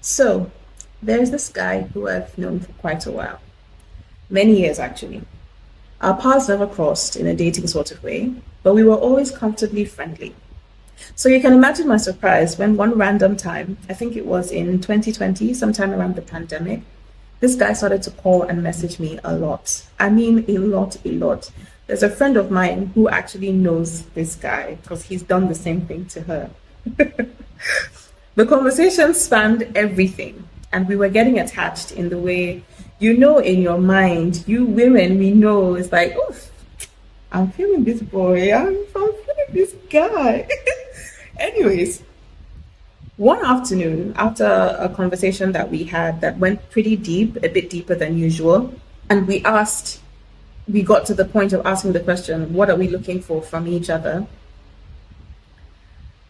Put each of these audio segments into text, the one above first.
So, there's this guy who I've known for quite a while, many years actually. Our paths never crossed in a dating sort of way, but we were always comfortably friendly. So you can imagine my surprise when one random time, I think it was in 2020, sometime around the pandemic, this guy started to call and message me a lot. I mean, a lot, a lot. There's a friend of mine who actually knows this guy because he's done the same thing to her. The conversation spanned everything, and we were getting attached in the way, in your mind, you women, we know it's like, oh, I'm feeling this boy, I'm feeling this guy. Anyways, one afternoon, after a conversation that we had that went pretty deep, a bit deeper than usual, and we got to the point of asking the question, what are we looking for from each other?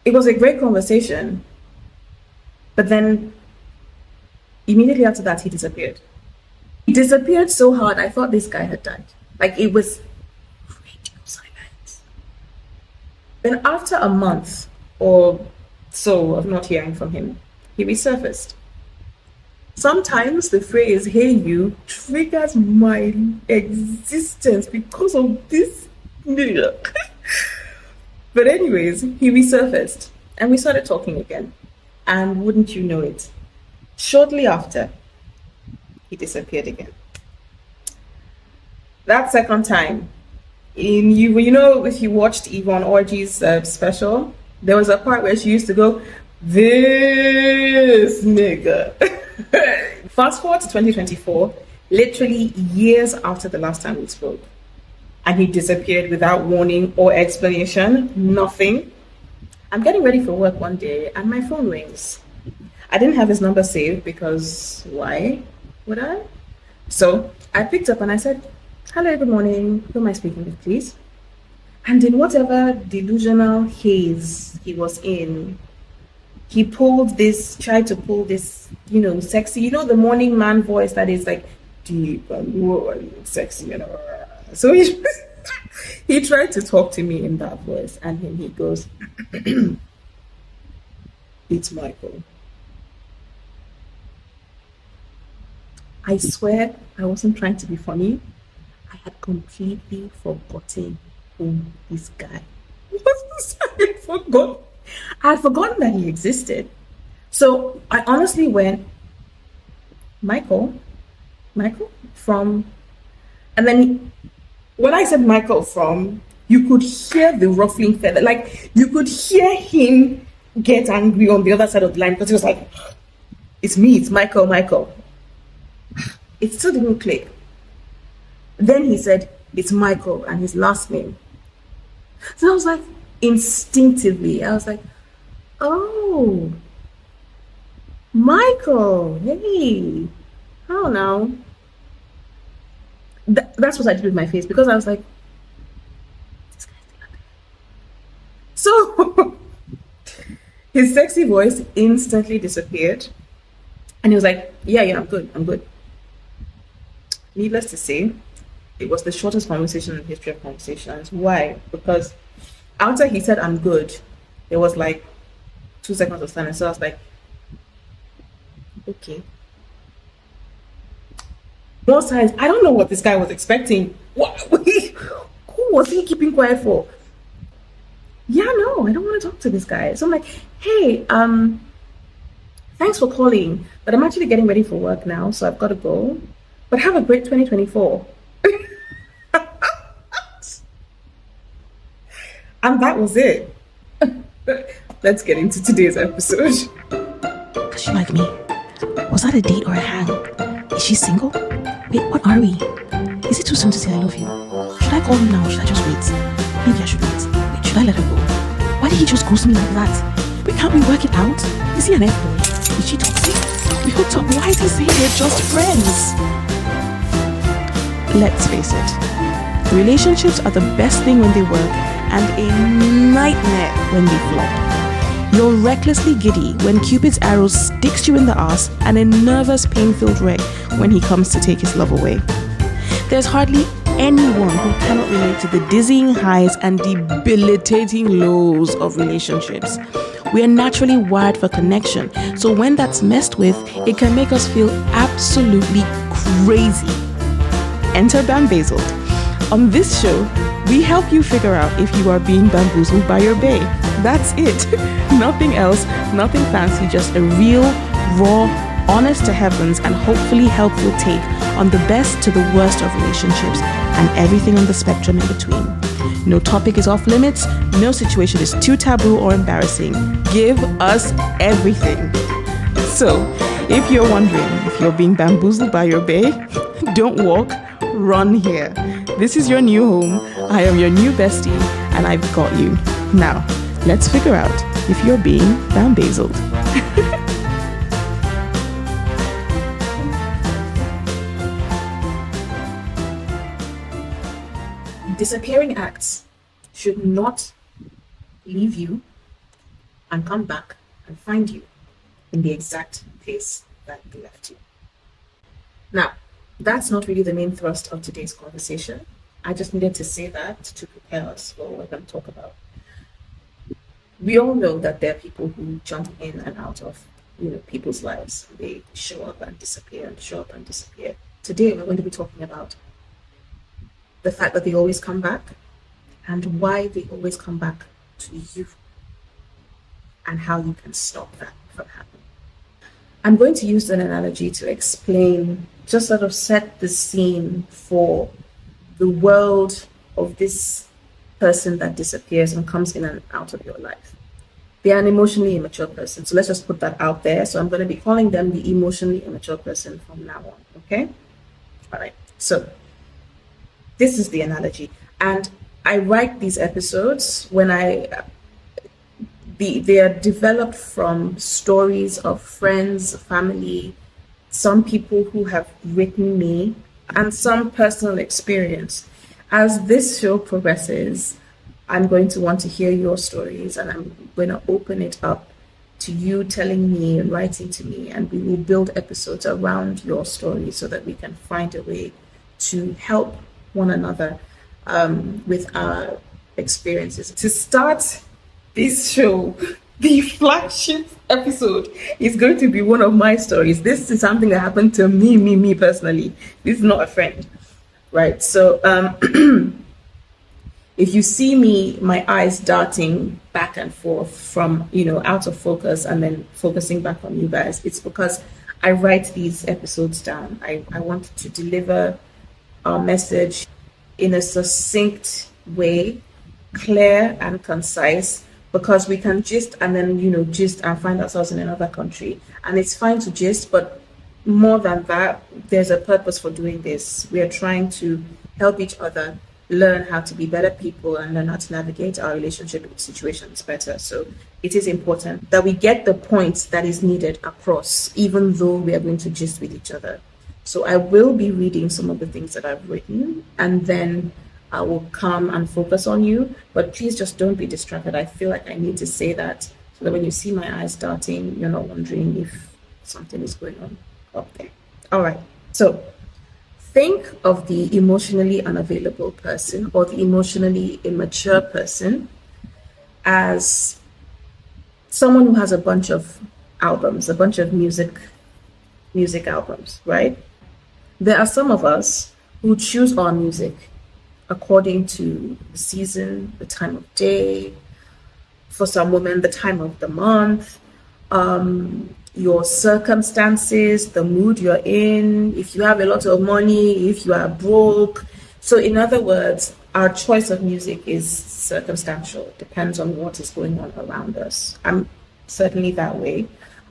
It was a great conversation, but then immediately after that, he disappeared. He disappeared so hard, I thought this guy had died. Like, it was radio silence. Then after a month or so of not hearing from him, he resurfaced. Sometimes the phrase, hey you, triggers my existence because of this. But anyways, he resurfaced and we started talking again. And wouldn't you know it, shortly after, he disappeared again. That second time, if you watched Yvonne Orji's special, there was a part where she used to go, this nigga. Fast forward to 2024, literally years after the last time we spoke. And he disappeared without warning or explanation, nothing. I'm getting ready for work one day and my phone rings. I didn't have his number saved because why would I? So I picked up and I said, hello, good morning. Who am I speaking with, please? And in whatever delusional haze he was in, he tried to pull this, sexy, the morning man voice that is like deep and low and sexy. So he tried to talk to me in that voice, and then he goes, it's Michael. I swear I wasn't trying to be funny. I had completely forgotten who this guy was. I had forgotten that he existed. So I honestly went, Michael from, and then when I said Michael from, you could hear the ruffling feather, like you could hear him get angry on the other side of the line because he was like, it's me, it's Michael. It still didn't click. Then he said, it's Michael and his last name. So I was like, instinctively, I was like, oh, Michael, hey, how now? That's what I did with my face because I was like, this guy's still up there. So his sexy voice instantly disappeared. And he was like, yeah, I'm good. Needless to say, it was the shortest conversation in the history of conversations. Why? Because after he said, I'm good, there was like 2 seconds of silence. So I was like, okay. More silence. I don't know what this guy was expecting. Who was he keeping quiet for? Yeah, no, I don't want to talk to this guy. So I'm like, hey, thanks for calling, but I'm actually getting ready for work now, so I've got to go. But have a great 2024. And that was it. Let's get into today's episode. Does she like me? Was that a date or a hang? Is she single? Wait, what are we? Is it too soon to say I love you? Should I call him now or should I just wait? Maybe I should wait. Wait, should I let her go? Why did he just ghost me like that? Wait, can't we work it out? Is he an F-boy? Is she toxic? We hooked up. Why is he saying we're just friends? Let's face it. Relationships are the best thing when they work and a nightmare when they flop. You're recklessly giddy when Cupid's arrow sticks you in the ass and a nervous, pain-filled wreck when he comes to take his love away. There's hardly anyone who cannot relate to the dizzying highs and debilitating lows of relationships. We are naturally wired for connection. So when that's messed with, it can make us feel absolutely crazy. Enter BamBAEzled. On this show, we help you figure out if you are being bamboozled by your bae. That's it. Nothing else, nothing fancy, just a real, raw, honest to heavens and hopefully helpful take on the best to the worst of relationships and everything on the spectrum in between. No topic is off limits, no situation is too taboo or embarrassing. Give us everything. So, if you're wondering if you're being bamboozled by your bae, don't walk, run here. This is your new home. I am your new bestie, and I've got you. Now, let's figure out if you're being BamBAEzled. Disappearing acts should not leave you and come back and find you in the exact place that they left you. Now, that's not really the main thrust of today's conversation. I just needed to say that to prepare us for what we're going to talk about. We all know that there are people who jump in and out of people's lives. They show up and disappear and show up and disappear. Today, we're going to be talking about the fact that they always come back and why they always come back to you and how you can stop that from happening. I'm going to use an analogy to explain, just sort of set the scene for the world of this person that disappears and comes in and out of your life. They are an emotionally immature person. So let's just put that out there. So I'm going to be calling them the emotionally immature person from now on. Okay? All right. So this is the analogy. And I write these episodes when they are developed from stories of friends, family, some people who have written me, and some personal experience. As this show progresses, I'm going to want to hear your stories, and I'm going to open it up to you telling me and writing to me, and we will build episodes around your story so that we can find a way to help one another with our experiences. To start this show, the flagship episode is going to be one of my stories. This is something that happened to me personally. This is not a friend, right? So if you see me, my eyes darting back and forth from, out of focus and then focusing back on you guys, it's because I write these episodes down. I want to deliver our message in a succinct way, clear and concise, because we can gist and then, gist and find ourselves in another country. And it's fine to gist, but more than that, there's a purpose for doing this. We are trying to help each other learn how to be better people and learn how to navigate our relationship situations better. So it is important that we get the point that is needed across, even though we are going to gist with each other. So I will be reading some of the things that I've written, and then I will come and focus on you. But please just don't be distracted. I feel like I need to say that so that when you see my eyes darting, you're not wondering if something is going on up there. All right. So think of the emotionally unavailable person or the emotionally immature person as someone who has a bunch of albums, a bunch of music albums, right? There are some of us who choose our music according to the season, the time of day, for some women, the time of the month, your circumstances, the mood you're in, if you have a lot of money, if you are broke. So in other words, our choice of music is circumstantial. It depends on what is going on around us. I'm certainly that way.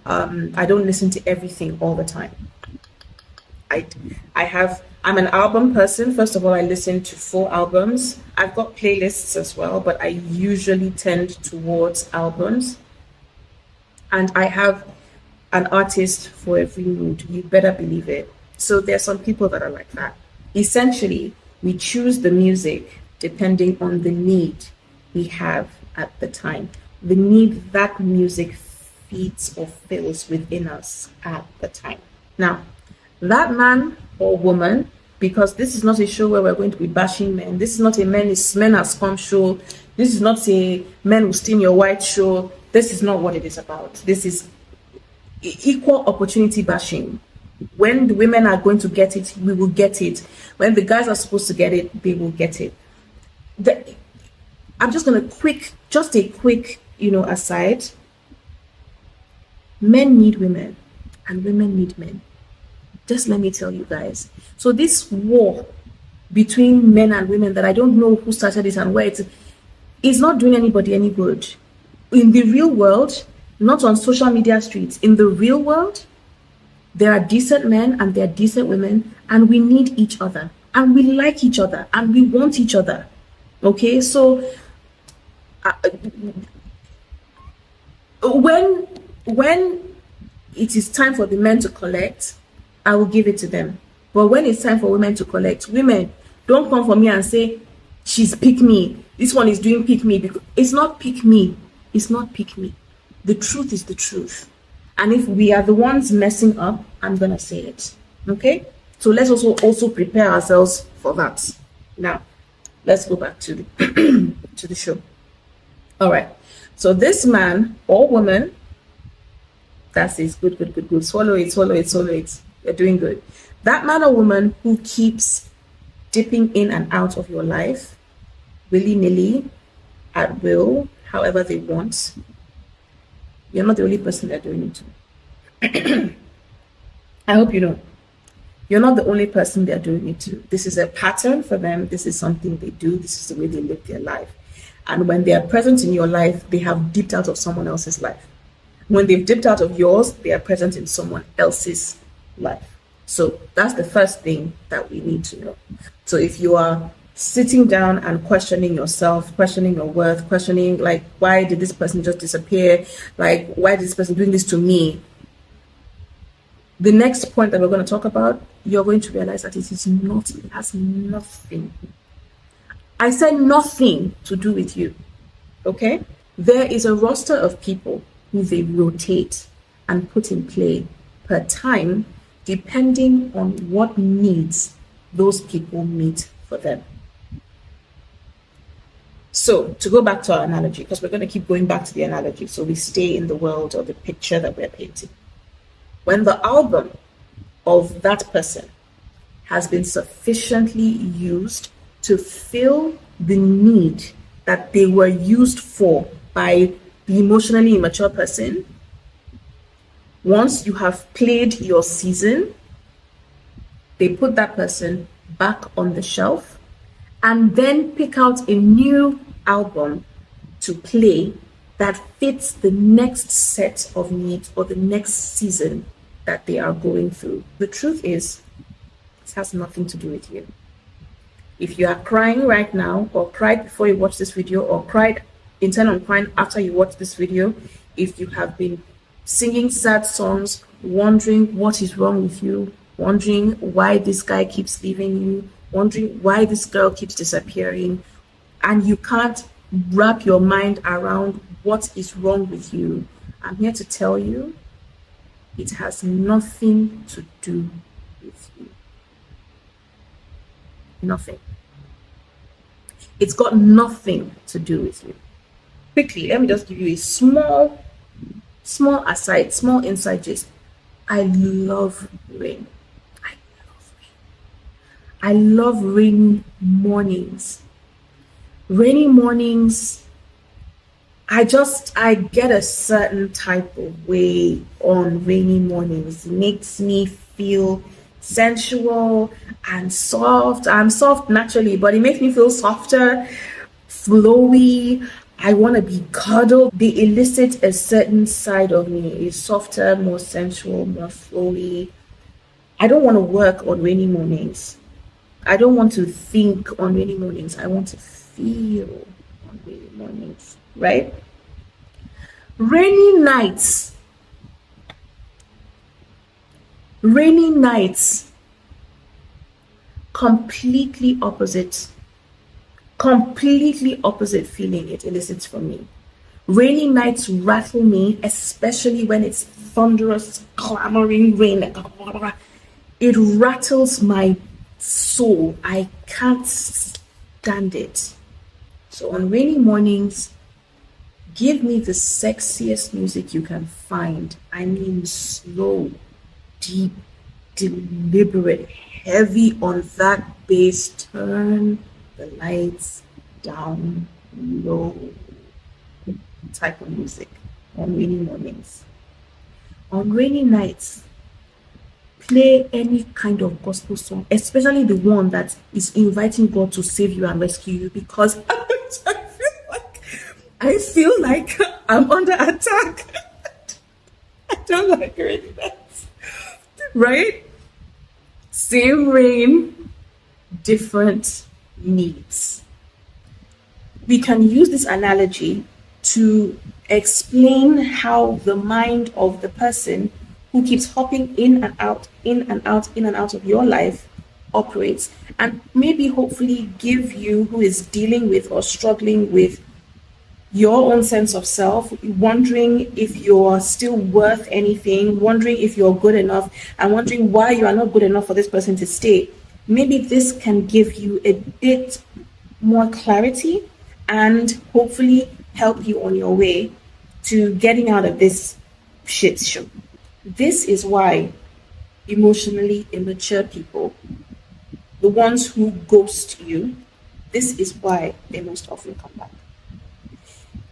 I don't listen to everything all the time. I'm an album person. First of all, I listen to full albums. I've got playlists as well, but I usually tend towards albums. And I have an artist for every mood. You better believe it. So there are some people that are like that. Essentially, we choose the music depending on the need we have at the time. The need that music feeds or fills within us at the time. Now, that man or woman, because this is not a show where we're going to be bashing men. This is not a men are scum show. This is not a men will stain your white show. This is not what it is about. This is equal opportunity bashing. When the women are going to get it, we will get it. When the guys are supposed to get it, they will get it. I'm just gonna just a quick, aside. Men need women and women need men. Just let me tell you guys. So this war between men and women that I don't know who started it and where it's not doing anybody any good. In the real world, not on social media streets, in the real world, there are decent men and there are decent women, and we need each other and we like each other and we want each other. Okay, so when it is time for the men to collect, I will give it to them. But when it's time for women to collect, women, don't come for me and say, she's pick me. This one is doing pick me. Because it's not pick me. It's not pick me. The truth is the truth. And if we are the ones messing up, I'm going to say it. Okay? So let's also prepare ourselves for that. Now, let's go back to the, to the show. All right. So this man or woman, that's it. Good. Swallow it. You're doing good. That man or woman who keeps dipping in and out of your life, willy-nilly, at will, however they want, you're not the only person they're doing it to. I hope you know. You're not the only person they're doing it to. This is a pattern for them. This is something they do. This is the way they live their life. And when they are present in your life, they have dipped out of someone else's life. When they've dipped out of yours, they are present in someone else's life. So that's the first thing that we need to know. So if you are sitting down and questioning yourself, questioning your worth, questioning like, why did this person just disappear? Like, why is this person doing this to me? The next point that we're going to talk about, you're going to realize that it has nothing. I said nothing to do with you. Okay? There is a roster of people who they rotate and put in play per time, depending on what needs those people meet for them. So to go back to our analogy, because we're going to keep going back to the analogy, so we stay in the world or the picture that we're painting. When the album of that person has been sufficiently used to fill the need that they were used for by the emotionally immature person, once you have played your season, they put that person back on the shelf and then pick out a new album to play that fits the next set of needs or the next season that they are going through. The truth is, it has nothing to do with you. If you are crying right now, or cried before you watch this video, or intend on crying after you watch this video, if you have been singing sad songs, wondering what is wrong with you, wondering why this guy keeps leaving you, wondering why this girl keeps disappearing, and you can't wrap your mind around what is wrong with you, I'm here to tell you, it has nothing to do with you. Nothing. It's got nothing to do with you. Quickly, let me just give you a small aside, small inside gist. I love rain. I love rainy mornings. Rainy mornings, I get a certain type of way on rainy mornings. It makes me feel sensual and soft. I'm soft naturally, but it makes me feel softer, flowy. I want to be cuddled. They elicit a certain side of me. It's softer, more sensual, more flowy. I don't want to work on rainy mornings. I don't want to think on rainy mornings. I want to feel on rainy mornings, right? Rainy nights, completely opposite feeling it elicits from me. Rainy nights rattle me, especially when it's thunderous, clamoring rain. It rattles my soul. I can't stand it. So on rainy mornings, Give me the sexiest music you can find. I mean, slow, deep, deliberate, heavy on that bass. Turn the lights down low type of music on rainy mornings. On rainy nights, play any kind of gospel song, especially the one that is inviting God to save you and rescue you, because I feel like I'm under attack. I don't like rainy nights. Right? Same rain, different needs. We can use this analogy to explain how the mind of the person who keeps hopping in and out, in and out, in and out of your life operates, and maybe hopefully give you, who is dealing with or struggling with your own sense of self, wondering if you're still worth anything, wondering if you're good enough, and wondering why you are not good enough for this person to stay. Maybe this can give you a bit more clarity and hopefully help you on your way to getting out of this shit show. This is why emotionally immature people, the ones who ghost you, this is why they most often come back.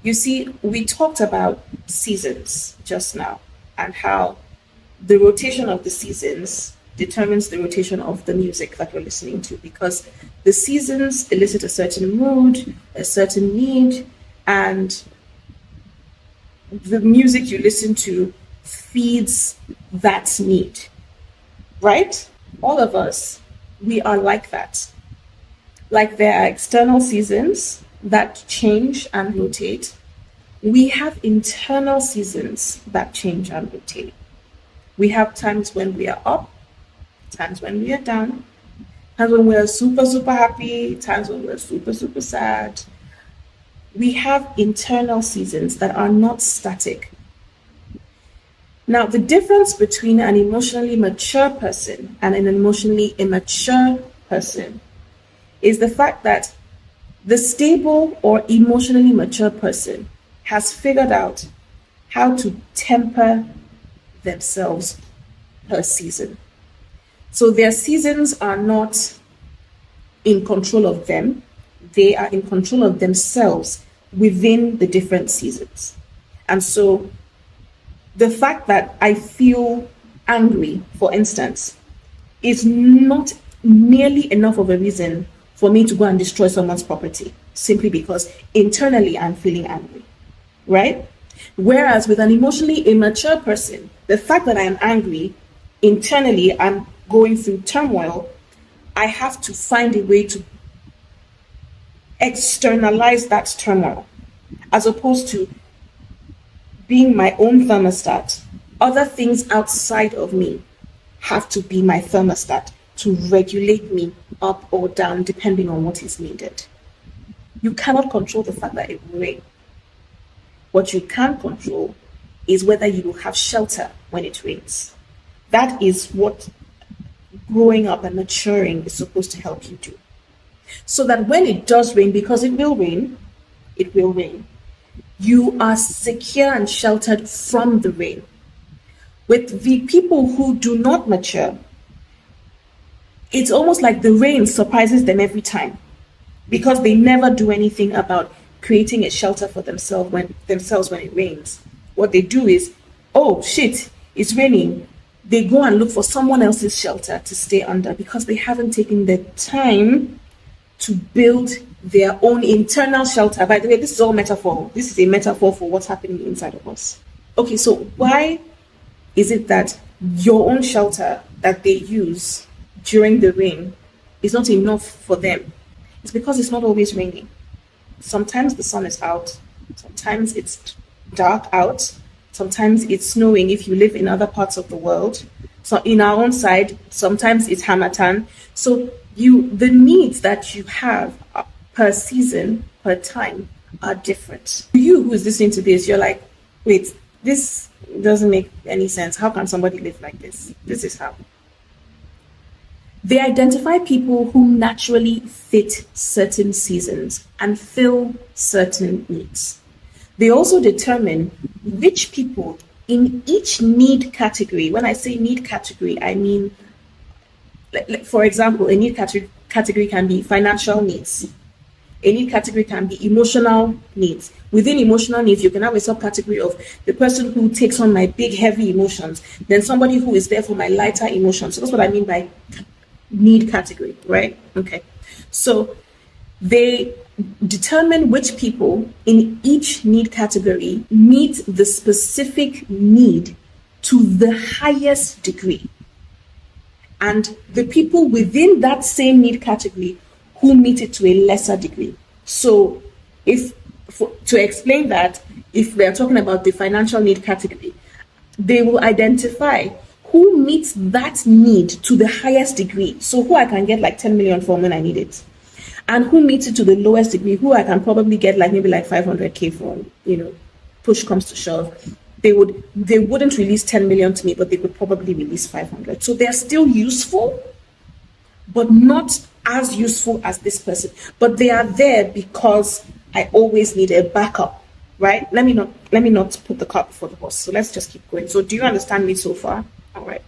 You see, we talked about seasons just now and how the rotation of the seasons determines the rotation of the music that we're listening to, because the seasons elicit a certain mood, a certain need, and the music you listen to feeds that need, right? All of us, we are like that. Like there are external seasons that change and rotate. We have internal seasons that change and rotate. We have times when we are up, times when we are down, times when we are super, super happy, times when we're super, super sad. We have internal seasons that are not static. Now, the difference between an emotionally mature person and an emotionally immature person is the fact that the stable or emotionally mature person has figured out how to temper themselves per season. So their seasons are not in control of them, they are in control of themselves within the different seasons. And so the fact that I feel angry, for instance, is not nearly enough of a reason for me to go and destroy someone's property simply because internally I'm feeling angry, right? Whereas with an emotionally immature person, the fact that I am angry, internally I'm going through turmoil, I have to find a way to externalize that turmoil, as opposed to being my own thermostat. Other things outside of me have to be my thermostat to regulate me up or down depending on what is needed. You cannot control the fact that it will rain. What you can control is whether you will have shelter when it rains. That is what growing up and maturing is supposed to help you do. So that when it does rain, because it will rain, you are secure and sheltered from the rain. With the people who do not mature, it's almost like the rain surprises them every time, because they never do anything about creating a shelter for themselves when it rains. What they do is, oh shit, it's raining. They go and look for someone else's shelter to stay under because they haven't taken the time to build their own internal shelter. By the way, this is all metaphor. This is a metaphor for what's happening inside of us. Okay, so why is it that your own shelter that they use during the rain is not enough for them? It's because it's not always raining. Sometimes the sun is out, sometimes it's dark out, sometimes it's snowing if you live in other parts of the world. So in our own side, sometimes it's Hamatan. So the needs that you have per season, per time, are different. You who is listening to this, you're like, wait, this doesn't make any sense. How can somebody live like this? This is how. They identify people who naturally fit certain seasons and fill certain needs. They also determine which people in each need category. When I say need category, I mean, for example, a need category can be financial needs. A need category can be emotional needs. Within emotional needs, you can have a subcategory of the person who takes on my big, heavy emotions, then somebody who is there for my lighter emotions. So that's what I mean by need category, right? Okay. So they determine which people in each need category meet the specific need to the highest degree. And the people within that same need category who meet it to a lesser degree. So to explain that, if they're talking about the financial need category, they will identify who meets that need to the highest degree. So who I can get like 10 million from when I need it. And who meets it to the lowest degree, who I can probably get like maybe like 500K from, push comes to shove. They wouldn't release 10 million to me, but they could probably release 500. So they're still useful, but not as useful as this person. But they are there because I always need a backup, right? Let me not put the cart before the horse. So let's just keep going. So do you understand me so far? All right.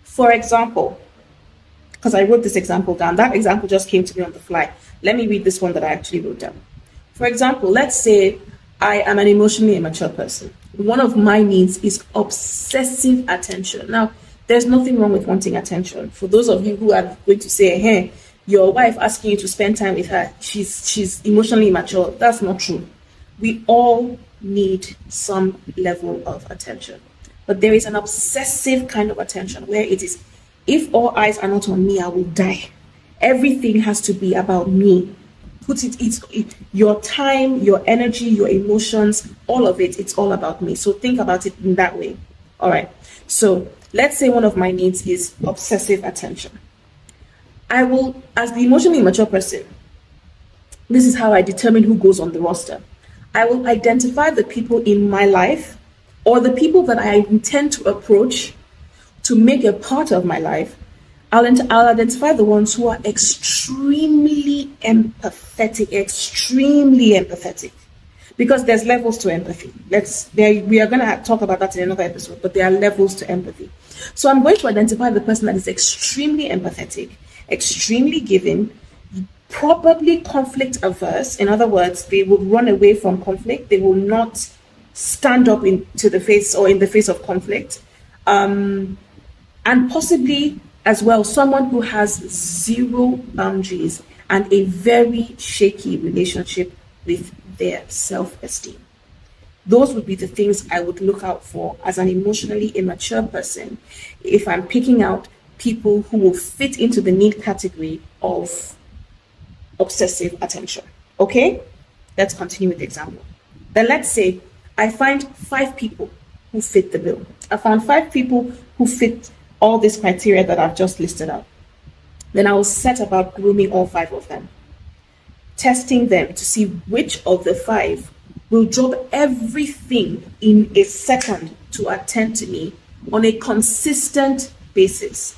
For example, because I wrote this example down. That example just came to me on the fly. Let me read this one that I actually wrote down. For example, let's say I am an emotionally immature person. One of my needs is obsessive attention. Now, there's nothing wrong with wanting attention. For those of you who are going to say, hey, your wife asking you to spend time with her, she's emotionally immature. That's not true. We all need some level of attention. But there is an obsessive kind of attention where it is, if all eyes are not on me, I will die. Everything has to be about me. Your time, your energy, your emotions, all of it, it's all about me. So think about it in that way. All right. So let's say one of my needs is obsessive attention. I will, as the emotionally mature person, this is how I determine who goes on the roster. I will identify the people in my life or the people that I intend to approach to make a part of my life. I'll identify the ones who are extremely empathetic, because there's levels to empathy. We are going to talk about that in another episode, but there are levels to empathy. So I'm going to identify the person that is extremely empathetic, extremely giving, probably conflict averse. In other words, they will run away from conflict. They will not stand up in the face of conflict. And possibly as well, someone who has zero boundaries and a very shaky relationship with their self-esteem. Those would be the things I would look out for as an emotionally immature person if I'm picking out people who will fit into the need category of obsessive attention. Okay? Let's continue with the example. Then let's say I find 5 people who fit the bill. I found 5 people who fit all these criteria that I've just listed out. Then I will set about grooming all 5 of them, testing them to see which of the 5 will drop everything in a second to attend to me on a consistent basis,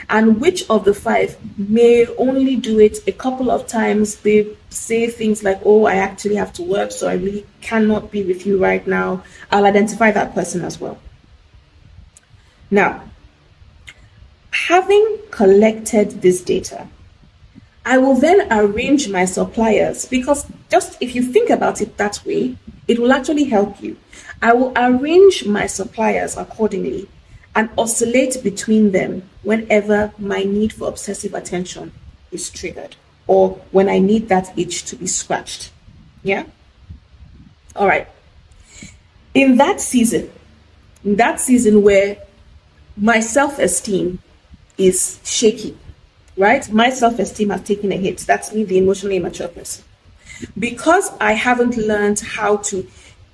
and which of the 5 may only do it a couple of times. They say things like, oh, I actually have to work, so I really cannot be with you right now. I'll identify that person as well. Now, having collected this data, I will then arrange my suppliers, because just if you think about it that way, it will actually help you. I will arrange my suppliers accordingly and oscillate between them whenever my need for obsessive attention is triggered or when I need that itch to be scratched. Yeah? All right. In that season where my self-esteem is shaky, right? My self-esteem has taken a hit. That's me, the emotionally immature person. Because I haven't learned how to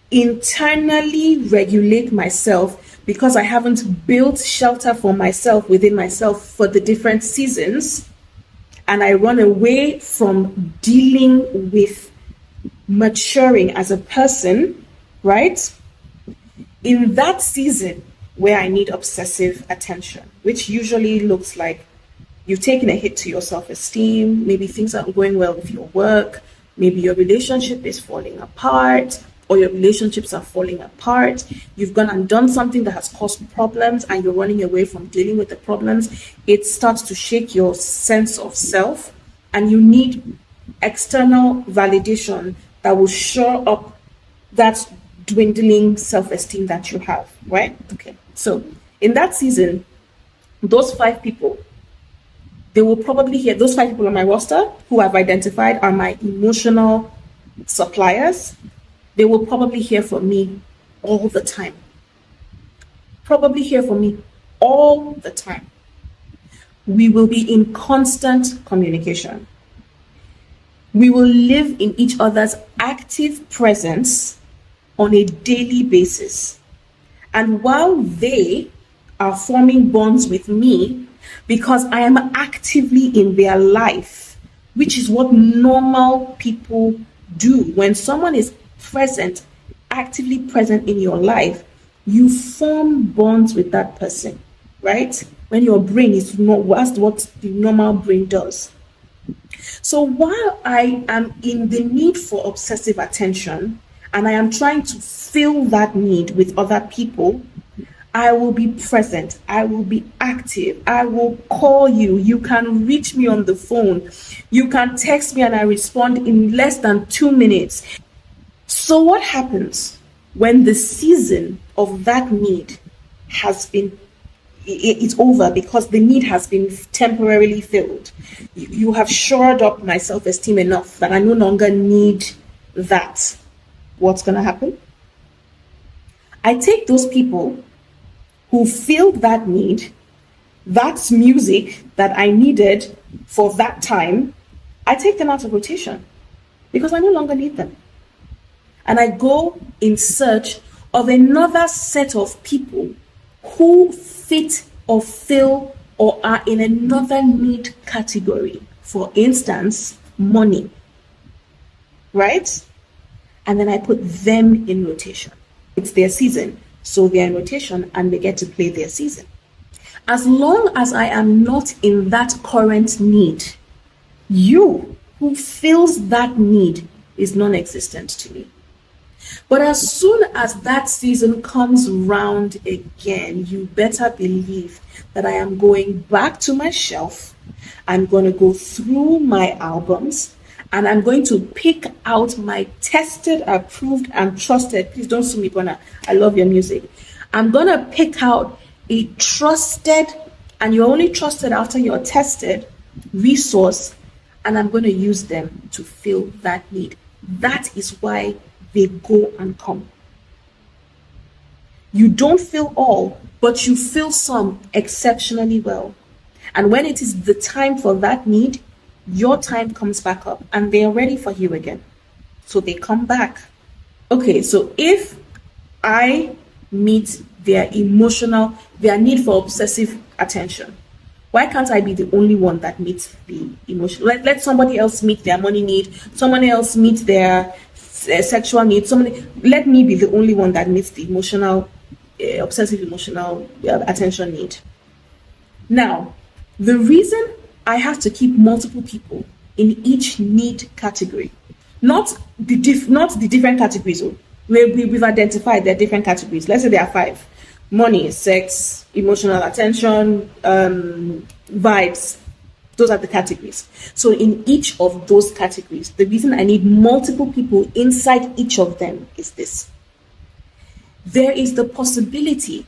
internally regulate myself, because I haven't built shelter for myself within myself for the different seasons, and I run away from dealing with maturing as a person, right? In that season where I need obsessive attention, which usually looks like you've taken a hit to your self-esteem, maybe things aren't going well with your work, maybe your relationship is falling apart, or your relationships are falling apart, you've gone and done something that has caused problems and you're running away from dealing with the problems, it starts to shake your sense of self, and you need external validation that will shore up that dwindling self-esteem that you have, right? Okay. So in that season, those 5 people, they will probably hear, those 5 people on my roster who I've identified are my emotional suppliers. They will probably hear from me all the time. Probably hear from me all the time. We will be in constant communication. We will live in each other's active presence on a daily basis. And while they are forming bonds with me, because I am actively in their life, which is what normal people do. When someone is present, actively present in your life, you form bonds with that person, right? When your brain is not, that's what the normal brain does. So while I am in the need for obsessive attention and I am trying to fill that need with other people, I will be present. I will be active. I will call you. You can reach me on the phone. You can text me and I respond in less than 2 minutes. So what happens when the season of that need has been, it's over because the need has been temporarily filled? You have shored up my self-esteem enough that I no longer need that. What's going to happen? I take those people who filled that need, that's music that I needed for that time, I take them out of rotation because I no longer need them. And I go in search of another set of people who fit or fill or are in another need category. For instance, money, right? And then I put them in rotation. It's their season. So they're in rotation and they get to play their season. As long as I am not in that current need, you who fills that need is non-existent to me. But as soon as that season comes round again, you better believe that I am going back to my shelf. I'm going to go through my albums and I'm going to pick out my tested, approved, and trusted. Please don't sue me, Bona. I love your music. I'm going to pick out a trusted, and you're only trusted after you're tested, resource, and I'm going to use them to fill that need. That is why they go and come. You don't fill all, but you fill some exceptionally well. And when it is the time for that need, your time comes back up and they are ready for you again. So they come back. Okay, so if I meet their need for obsessive attention, why can't I be the only one that meets the emotion? Let somebody else meet their money need, someone else meet their sexual need, let me be the only one that meets the obsessive emotional attention need. Now, the reason I have to keep multiple people in each need category, not the different categories. We've identified there are different categories. Let's say there are 5: money, sex, emotional attention, vibes. Those are the categories. So in each of those categories, the reason I need multiple people inside each of them is this. There is the possibility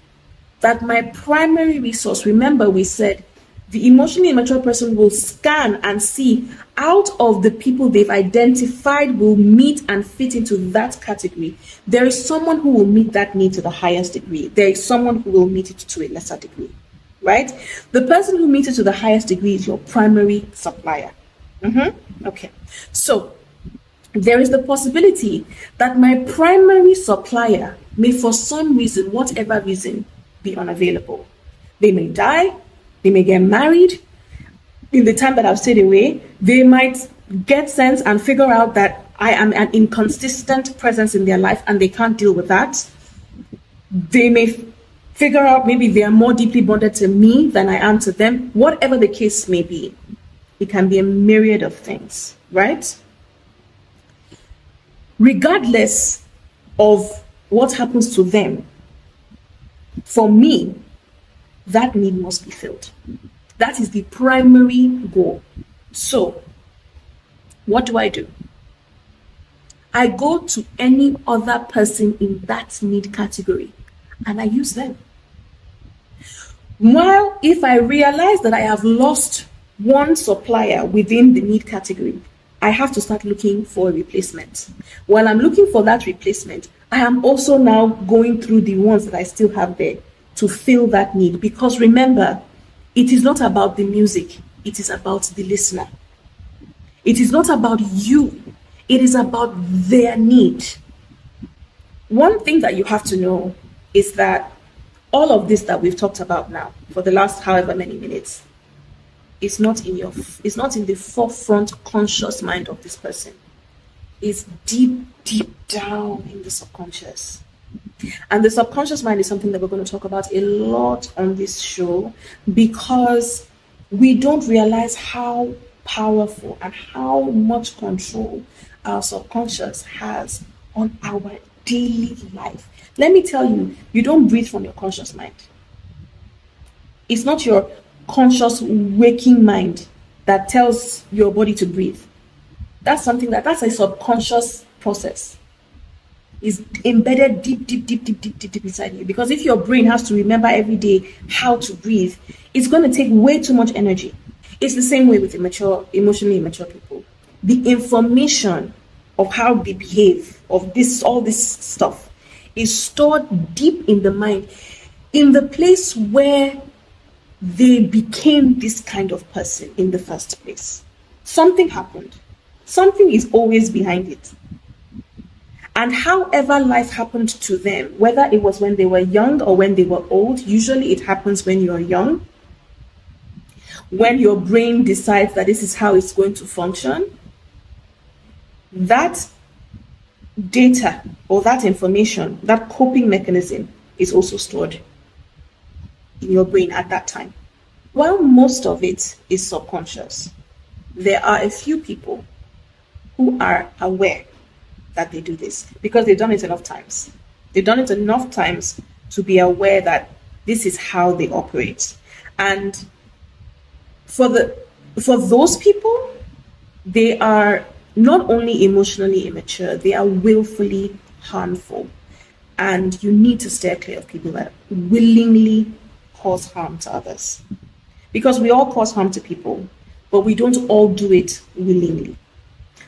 that my primary resource, remember we said the emotionally immature person will scan and see out of the people they've identified will meet and fit into that category. There is someone who will meet that need to the highest degree. There is someone who will meet it to a lesser degree, right? The person who meets it to the highest degree is your primary supplier. Okay, so there is the possibility that my primary supplier may, for some reason, whatever reason, be unavailable. They may die. They may get married. In the time that I've stayed away, they might get sense and figure out that I am an inconsistent presence in their life and they can't deal with that. They may figure out maybe they are more deeply bonded to me than I am to them. Whatever the case may be, it can be a myriad of things, right? Regardless of what happens to them, for me, that need must be filled. That is the primary goal. So, what do? I go to any other person in that need category and I use them. While if I realize that I have lost one supplier within the need category, I have to start looking for a replacement. While I'm looking for that replacement, I am also now going through the ones that I still have there to fill that need. Because remember, it is not about the music, it is about the listener. It is not about you, it is about their need. One thing that you have to know is that all of this that we've talked about now for the last however many minutes is not in the forefront conscious mind of this person. It's deep down in the subconscious. And the subconscious mind is something that we're going to talk about a lot on this show, because we don't realize how powerful and how much control our subconscious has on our daily life. Let me tell you, you don't breathe from your conscious mind. It's not your conscious waking mind that tells your body to breathe. That's a subconscious process. It's embedded deep inside you. Because if your brain has to remember every day how to breathe, it's going to take way too much energy. It's the same way with emotionally immature people. The information of how they behave, of all this stuff, is stored deep in the mind, in the place where they became this kind of person in the first place. Something happened. Something is always behind it. And however life happened to them, whether it was when they were young or when they were old, usually it happens when you're young, when your brain decides that this is how it's going to function. That data or that information, that coping mechanism, is also stored in your brain at that time. While most of it is subconscious, there are a few people who are aware that they do this because they've done it enough times. They've done it enough times to be aware that this is how they operate. And for those people, they are not only emotionally immature, they are willfully harmful. And you need to steer clear of people that willingly cause harm to others. Because we all cause harm to people, but we don't all do it willingly.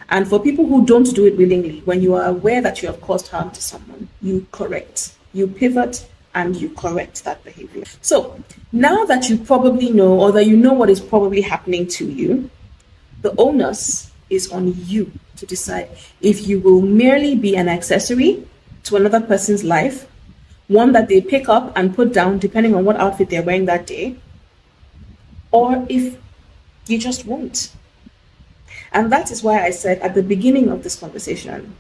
And for people who don't do it willingly, when you are aware that you have caused harm to someone, you correct, you pivot, and you correct that behavior. So now that you probably know, or that you know what is probably happening to you, the onus is on you to decide if you will merely be an accessory to another person's life, one that they pick up and put down depending on what outfit they're wearing that day, or if you just won't. And that is why I said at the beginning of this conversation,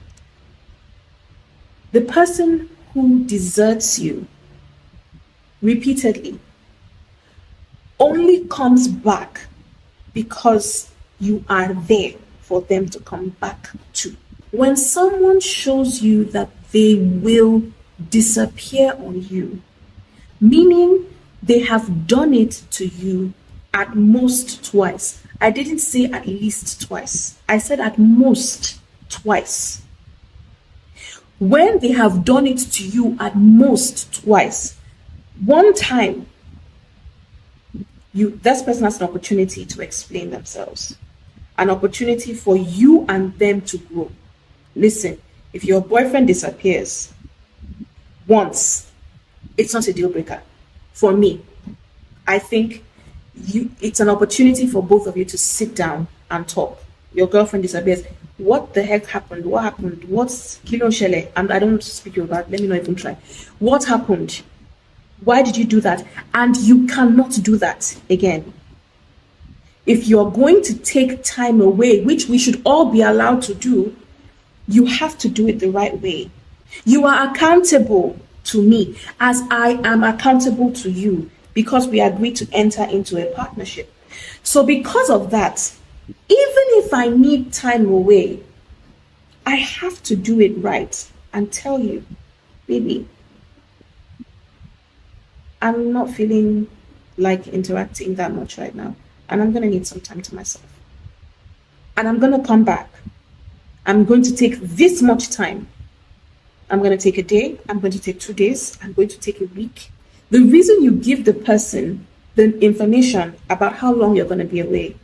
the person who deserts you repeatedly only comes back because you are there for them to come back to. When someone shows you that they will disappear on you, meaning they have done it to you at most twice. I didn't say at least twice. I said at most twice. When they have done it to you at most twice, one time, this person has an opportunity to explain themselves, an opportunity for you and them to grow. Listen, if your boyfriend disappears once, it's not a deal breaker. For me, I think it's an opportunity for both of you to sit down and talk. Your girlfriend disappears. What the heck happened? What happened? What's Kilo Shele? And I don't speak Yoruba. Let me not even try. What happened? Why did you do that? And you cannot do that again. If you're going to take time away, which we should all be allowed to do, you have to do it the right way. You are accountable to me as I am accountable to you, because we agreed to enter into a partnership. So because of that, even if I need time away, I have to do it right. and tell you, baby, I'm not feeling like interacting that much right now, and I'm going to need some time to myself. And I'm going to come back. I'm going to take this much time. I'm going to take a day. I'm going to take 2 days. I'm going to take a week. The reason you give the person the information about how long you're going to be away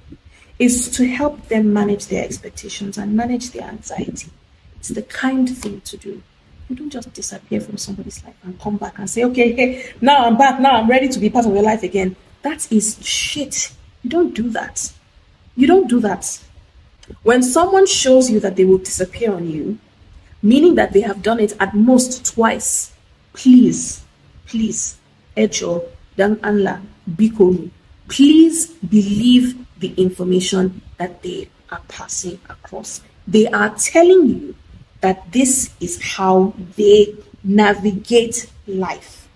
is to help them manage their expectations and manage their anxiety. It's the kind thing to do. You don't just disappear from somebody's life and come back and say, okay, hey, now I'm back. Now I'm ready to be part of your life again. That is shit. You don't do that. You don't do that. When someone shows you that they will disappear on you, meaning that they have done it at most twice, please, Echo, Dan Anla, Bikonu, please believe the information that they are passing across. They are telling you that this is how they navigate life.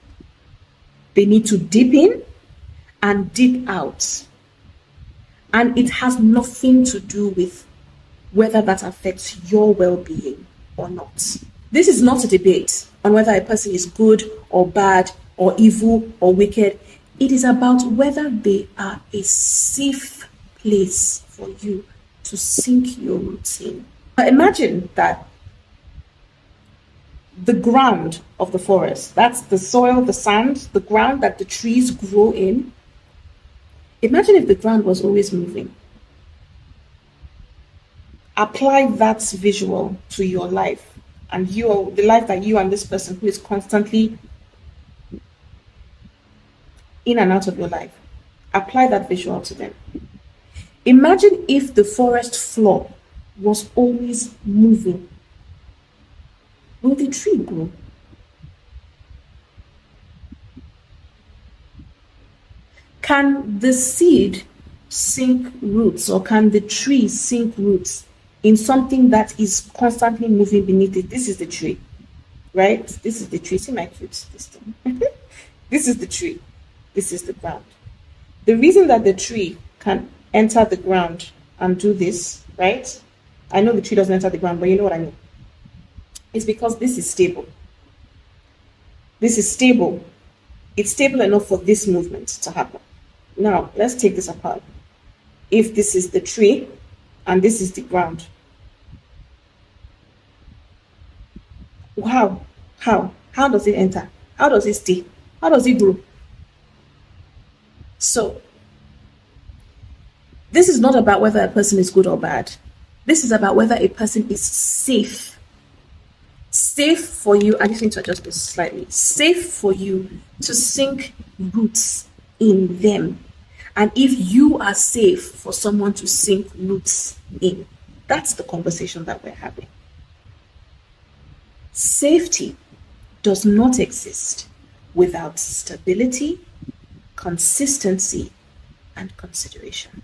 They need to dip in and dip out. And it has nothing to do with whether that affects your well-being or not. This is not a debate on whether a person is good or bad or evil or wicked. It is about whether they are a safe place for you to sink your roots in. Imagine that the ground of the forest, that's the soil, the sand, the ground that the trees grow in. Imagine if the ground was always moving. Apply that visual to your life and the life that you and this person who is constantly in and out of your life. Apply that visual to them. Imagine if the forest floor was always moving. Will the tree grow? Can the seed sink roots, or can the tree sink roots in something that is constantly moving beneath it? This is the tree, right? This is the tree. See my cute this thing. This is the tree. This is the ground. The reason that the tree can enter the ground and do this, right? I know the tree doesn't enter the ground, but you know what I mean. It's because this is stable. This is stable. It's stable enough for this movement to happen. Now, let's take this apart. If this is the tree and this is the ground. Wow. How does it enter? How does it stay? How does it grow? So, this is not about whether a person is good or bad. This is about whether a person is safe. Safe for you, I just need to adjust this slightly. Safe for you to sink roots in them. And if you are safe for someone to sink roots in, that's the conversation that we're having. Safety does not exist without stability, consistency, and consideration.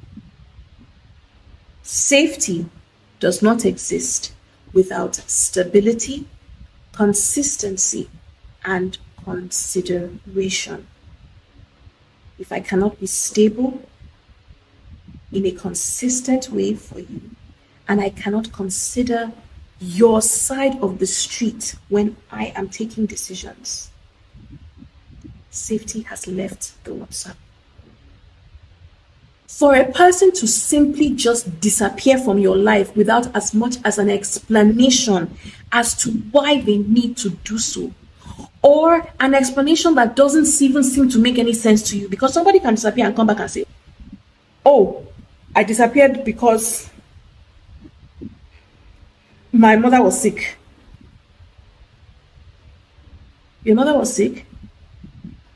Safety does not exist without stability, consistency, and consideration. If I cannot be stable in a consistent way for you, and I cannot consider your side of the street when I am taking decisions, safety has left the WhatsApp. For a person to simply just disappear from your life without as much as an explanation as to why they need to do so, or an explanation that doesn't even seem to make any sense to you, because somebody can disappear and come back and say, oh, I disappeared because my mother was sick. Your mother was sick?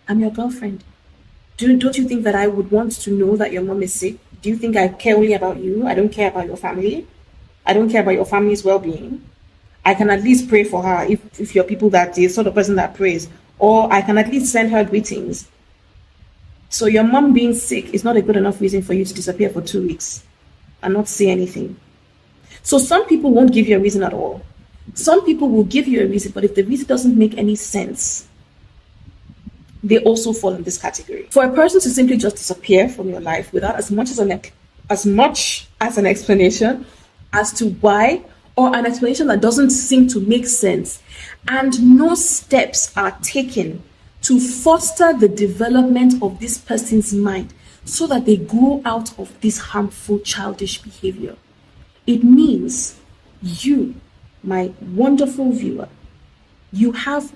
I'm your girlfriend. Don't you think that I would want to know that your mom is sick? Do you think I care only about you? I don't care about your family. I don't care about your family's well-being. I can at least pray for her if you're people that the sort of person that prays, or I can at least send her greetings. So your mom being sick is not a good enough reason for you to disappear for 2 weeks and not say anything. So some people won't give you a reason at all. Some people will give you a reason, but if the reason doesn't make any sense, they also fall in this category. For a person to simply just disappear from your life without as much as an explanation as to why, or an explanation that doesn't seem to make sense, and no steps are taken to foster the development of this person's mind so that they grow out of this harmful childish behavior, it means you, my wonderful viewer, you have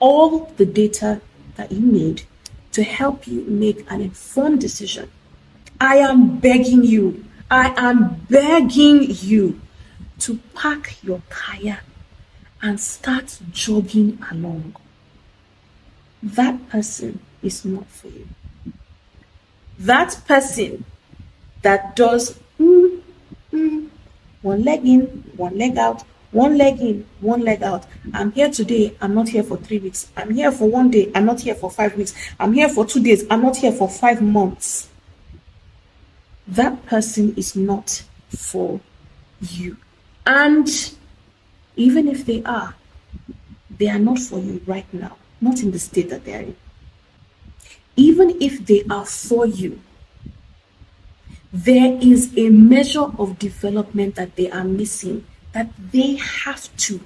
all the data that you need to help you make an informed decision. I am begging you to pack your kaya and start jogging along. That person is not for you. That person that does one leg in, one leg out, one leg in, one leg out. I'm here today, I'm not here for 3 weeks. I'm here for 1 day, I'm not here for 5 weeks. I'm here for 2 days, I'm not here for 5 months. That person is not for you. And even if they are not for you right now, not in the state that they are in. Even if they are for you, there is a measure of development that they are missing, that they have to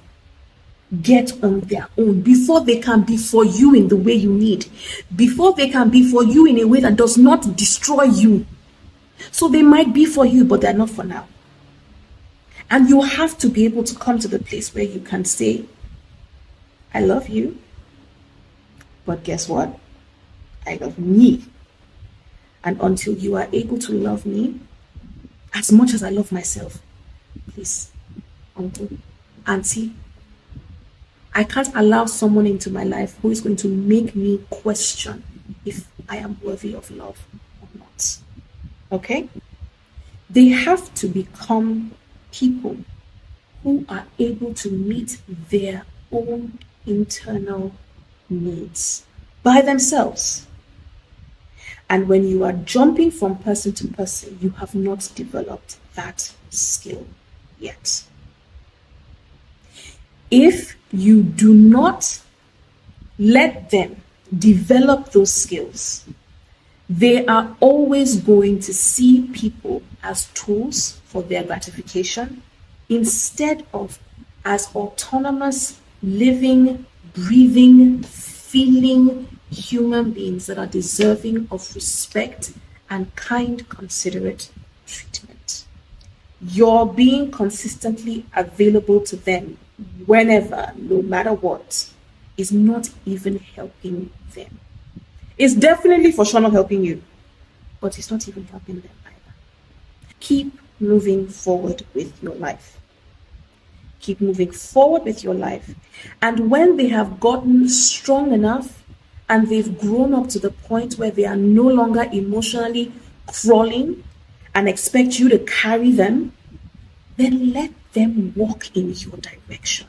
get on their own before they can be for you in the way you need, before they can be for you in a way that does not destroy you. So they might be for you, but they're not for now. And you have to be able to come to the place where you can say, I love you, but guess what? I love me. And until you are able to love me as much as I love myself, please, uncle, auntie, I can't allow someone into my life who is going to make me question if I am worthy of love or not. Okay? They have to become people who are able to meet their own internal needs by themselves. And when you are jumping from person to person, you have not developed that skill yet. If you do not let them develop those skills, they are always going to see people as tools for their gratification instead of as autonomous, living, breathing, feeling human beings that are deserving of respect and kind, considerate treatment. You're being consistently available to them whenever, no matter what, is not even helping them. It's definitely for sure not helping you, but it's not even helping them either. Keep moving forward with your life. Keep moving forward with your life. And when they have gotten strong enough and they've grown up to the point where they are no longer emotionally crawling and expect you to carry them, then let them walk in your direction.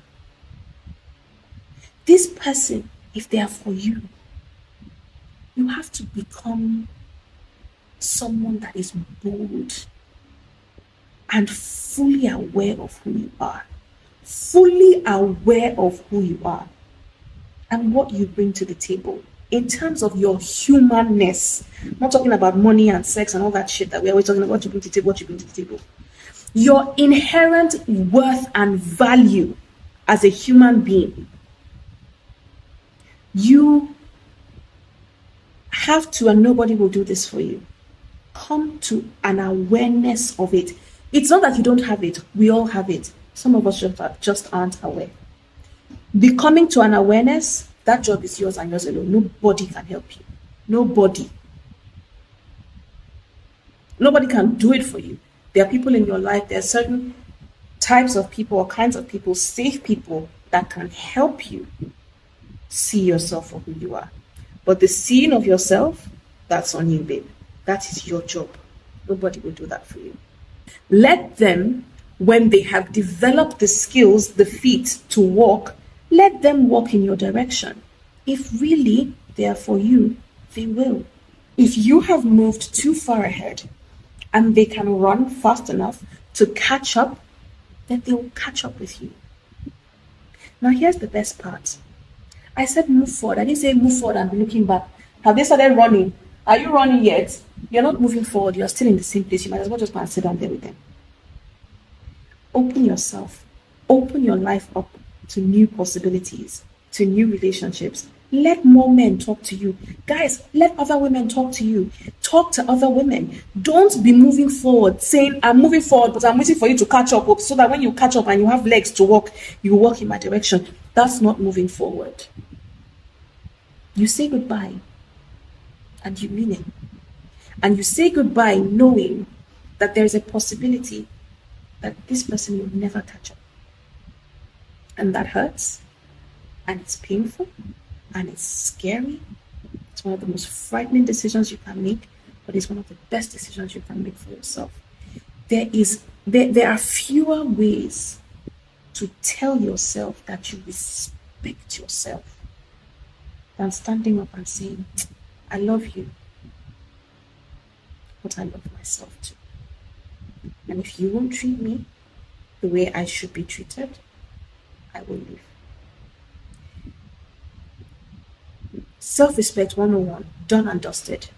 This person, if they are for you, you have to become someone that is bold and fully aware of who you are. Fully aware of who you are and what you bring to the table in terms of your humanness. I'm not talking about money and sex and all that shit that we're always talking about, what you bring to the table, what you bring to the table. Your inherent worth and value as a human being. You have to, and nobody will do this for you, come to an awareness of it. It's not that you don't have it. We all have it. Some of us just aren't aware. Becoming to an awareness, that job is yours and yours alone. Nobody can help you. Nobody. Nobody can do it for you. There are people in your life, there are certain types of people or kinds of people, safe people that can help you see yourself for who you are. But the seeing of yourself, that's on you, babe. That is your job. Nobody will do that for you. Let them, when they have developed the skills, the feet to walk, let them walk in your direction. If really they are for you, they will. If you have moved too far ahead and they can run fast enough to catch up, then they will catch up with you. Now here's the best part. I said move forward. I didn't say move forward and be looking back. Have they started running? Are you running yet? You're not moving forward. You're still in the same place. You might as well just go and sit down there with them. Open yourself. Open your life up to new possibilities, to new relationships. Let more men talk to you. Guys, let other women talk to you. Talk to other women. Don't be moving forward saying, I'm moving forward, but I'm waiting for you to catch up so that when you catch up and you have legs to walk, you walk in my direction. That's not moving forward. You say goodbye and you mean it. And you say goodbye knowing that there is a possibility that this person will never catch up. And that hurts, and it's painful, and it's scary. It's one of the most frightening decisions you can make, but it's one of the best decisions you can make for yourself. There are fewer ways to tell yourself that you respect yourself than standing up and saying, I love you, but I love myself too. And if you won't treat me the way I should be treated, I will leave. Self-respect 101, done and dusted.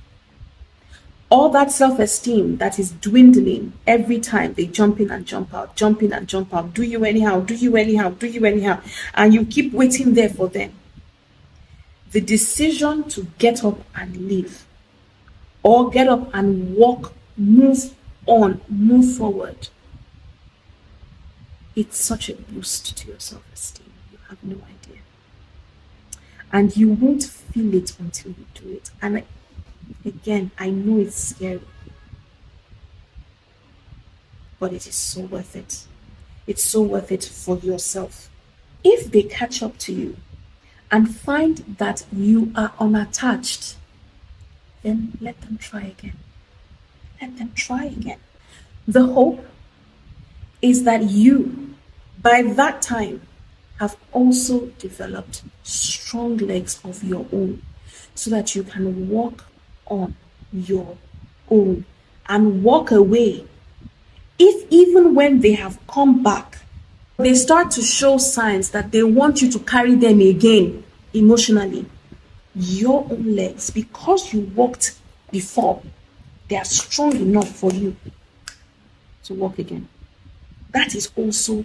All that self-esteem that is dwindling every time they jump in and jump out, jump in and jump out, do you anyhow, do you anyhow, do you anyhow, and you keep waiting there for them. The decision to get up and leave, or get up and walk, move on, move forward, it's such a boost to your self-esteem. You have no idea. And you won't feel it until you do it. And again, I know it's scary, but it is so worth it. It's so worth it for yourself. If they catch up to you and find that you are unattached, then let them try again. Let them try again. The hope is that you, by that time, have also developed strong legs of your own so that you can walk on your own and walk away. If even when they have come back, they start to show signs that they want you to carry them again emotionally, your own legs, because you walked before, they are strong enough for you to walk again. That is also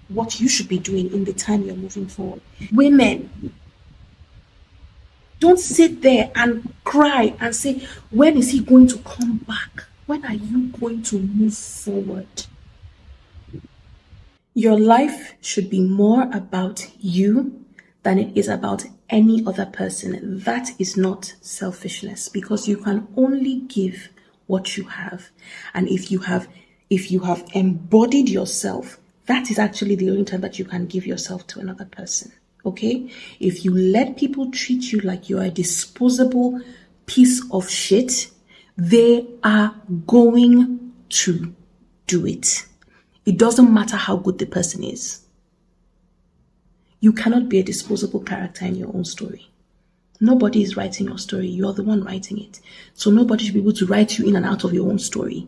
what you should be doing in the time you're moving forward. Women, don't sit there and cry and say, when is he going to come back? When are you going to move forward? Your life should be more about you than it is about any other person. That is not selfishness, because you can only give what you have. And if you have embodied yourself, that is actually the only time that you can give yourself to another person. Okay? If you let people treat you like you are a disposable piece of shit, they are going to do it. It doesn't matter how good the person is. You cannot be a disposable character in your own story. Nobody is writing your story. You're the one writing it. So nobody should be able to write you in and out of your own story.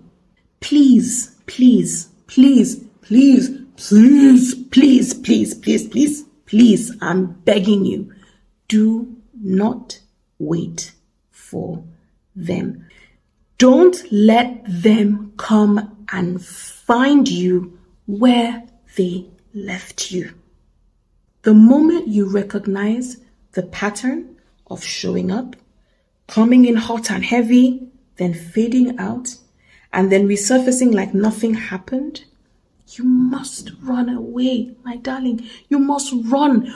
Please, please, please, please, please, please, please, please, please, please, I'm begging you, do not wait for them. Don't let them come and find you where they left you. The moment you recognize the pattern of showing up, coming in hot and heavy, then fading out, and then resurfacing like nothing happened, you must run away, my darling. You must run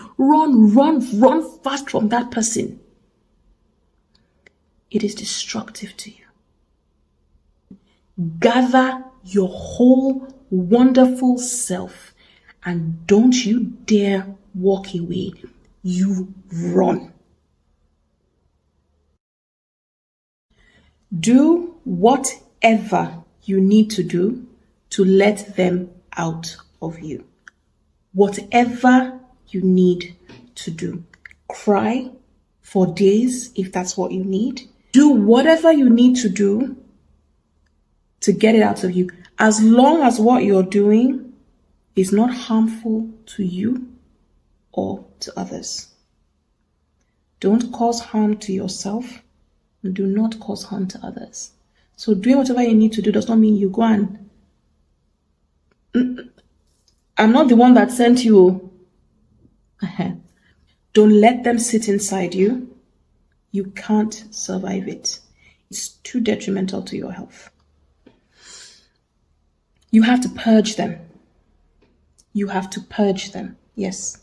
fast from that person. It is destructive to you. Gather your whole wonderful self and don't you dare walk away. You run. Do whatever you need to do to let them out of you. Whatever you need to do. Cry for days if that's what you need. Do whatever you need to do to get it out of you, as long as what you're doing is not harmful to you or to others. Don't cause harm to yourself and do not cause harm to others. So doing whatever you need to do does not mean you go and I'm not the one that sent you. Don't let them sit inside you. You can't survive it. It's too detrimental to your health. You have to purge them. You have to purge them. Yes.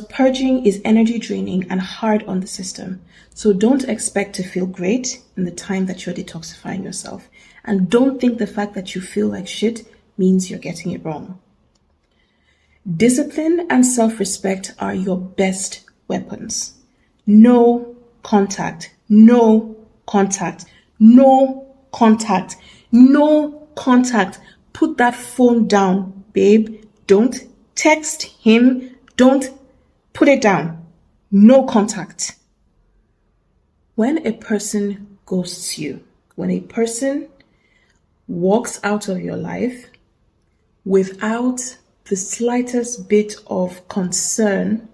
Purging is energy draining and hard on the system. So don't expect to feel great in the time that you're detoxifying yourself. And don't think the fact that you feel like shit means you're getting it wrong. Discipline and self-respect are your best weapons. No contact. No contact. No contact. No contact. Put that phone down, babe. Don't text him. Don't put it down. No contact. When a person ghosts you, when a person walks out of your life without the slightest bit of concern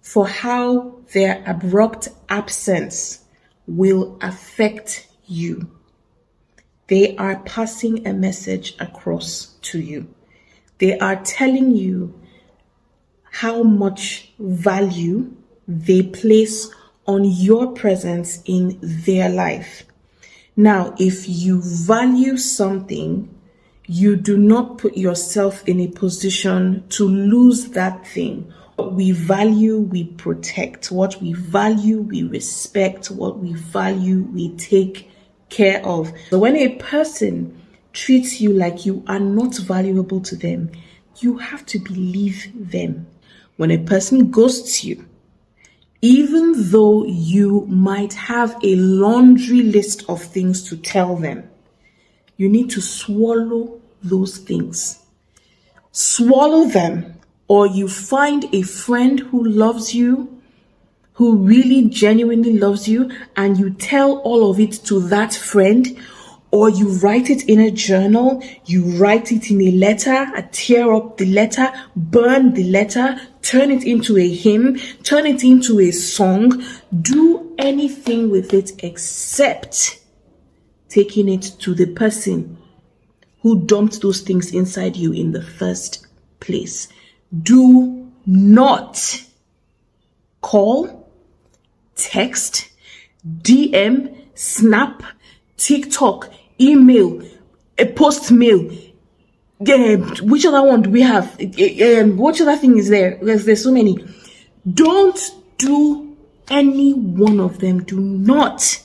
for how their abrupt absence will affect you, they are passing a message across to you. They are telling you how much value they place on your presence in their life. Now, if you value something, you do not put yourself in a position to lose that thing. What we value, we protect. What we value, we respect. What we value, we take care of. So when a person treats you like you are not valuable to them, you have to believe them. When a person ghosts you, even though you might have a laundry list of things to tell them, you need to swallow those things. Swallow them, or you find a friend who loves you, who really genuinely loves you, and you tell all of it to that friend, or you write it in a journal, you write it in a letter, tear up the letter, burn the letter, turn it into a hymn, turn it into a song. Do anything with it except taking it to the person who dumped those things inside you in the first place. Do not call, text, DM, Snap, TikTok, email, a post mail. Which other one do we have? Which other thing is there? There's so many. Don't do any one of them. Do not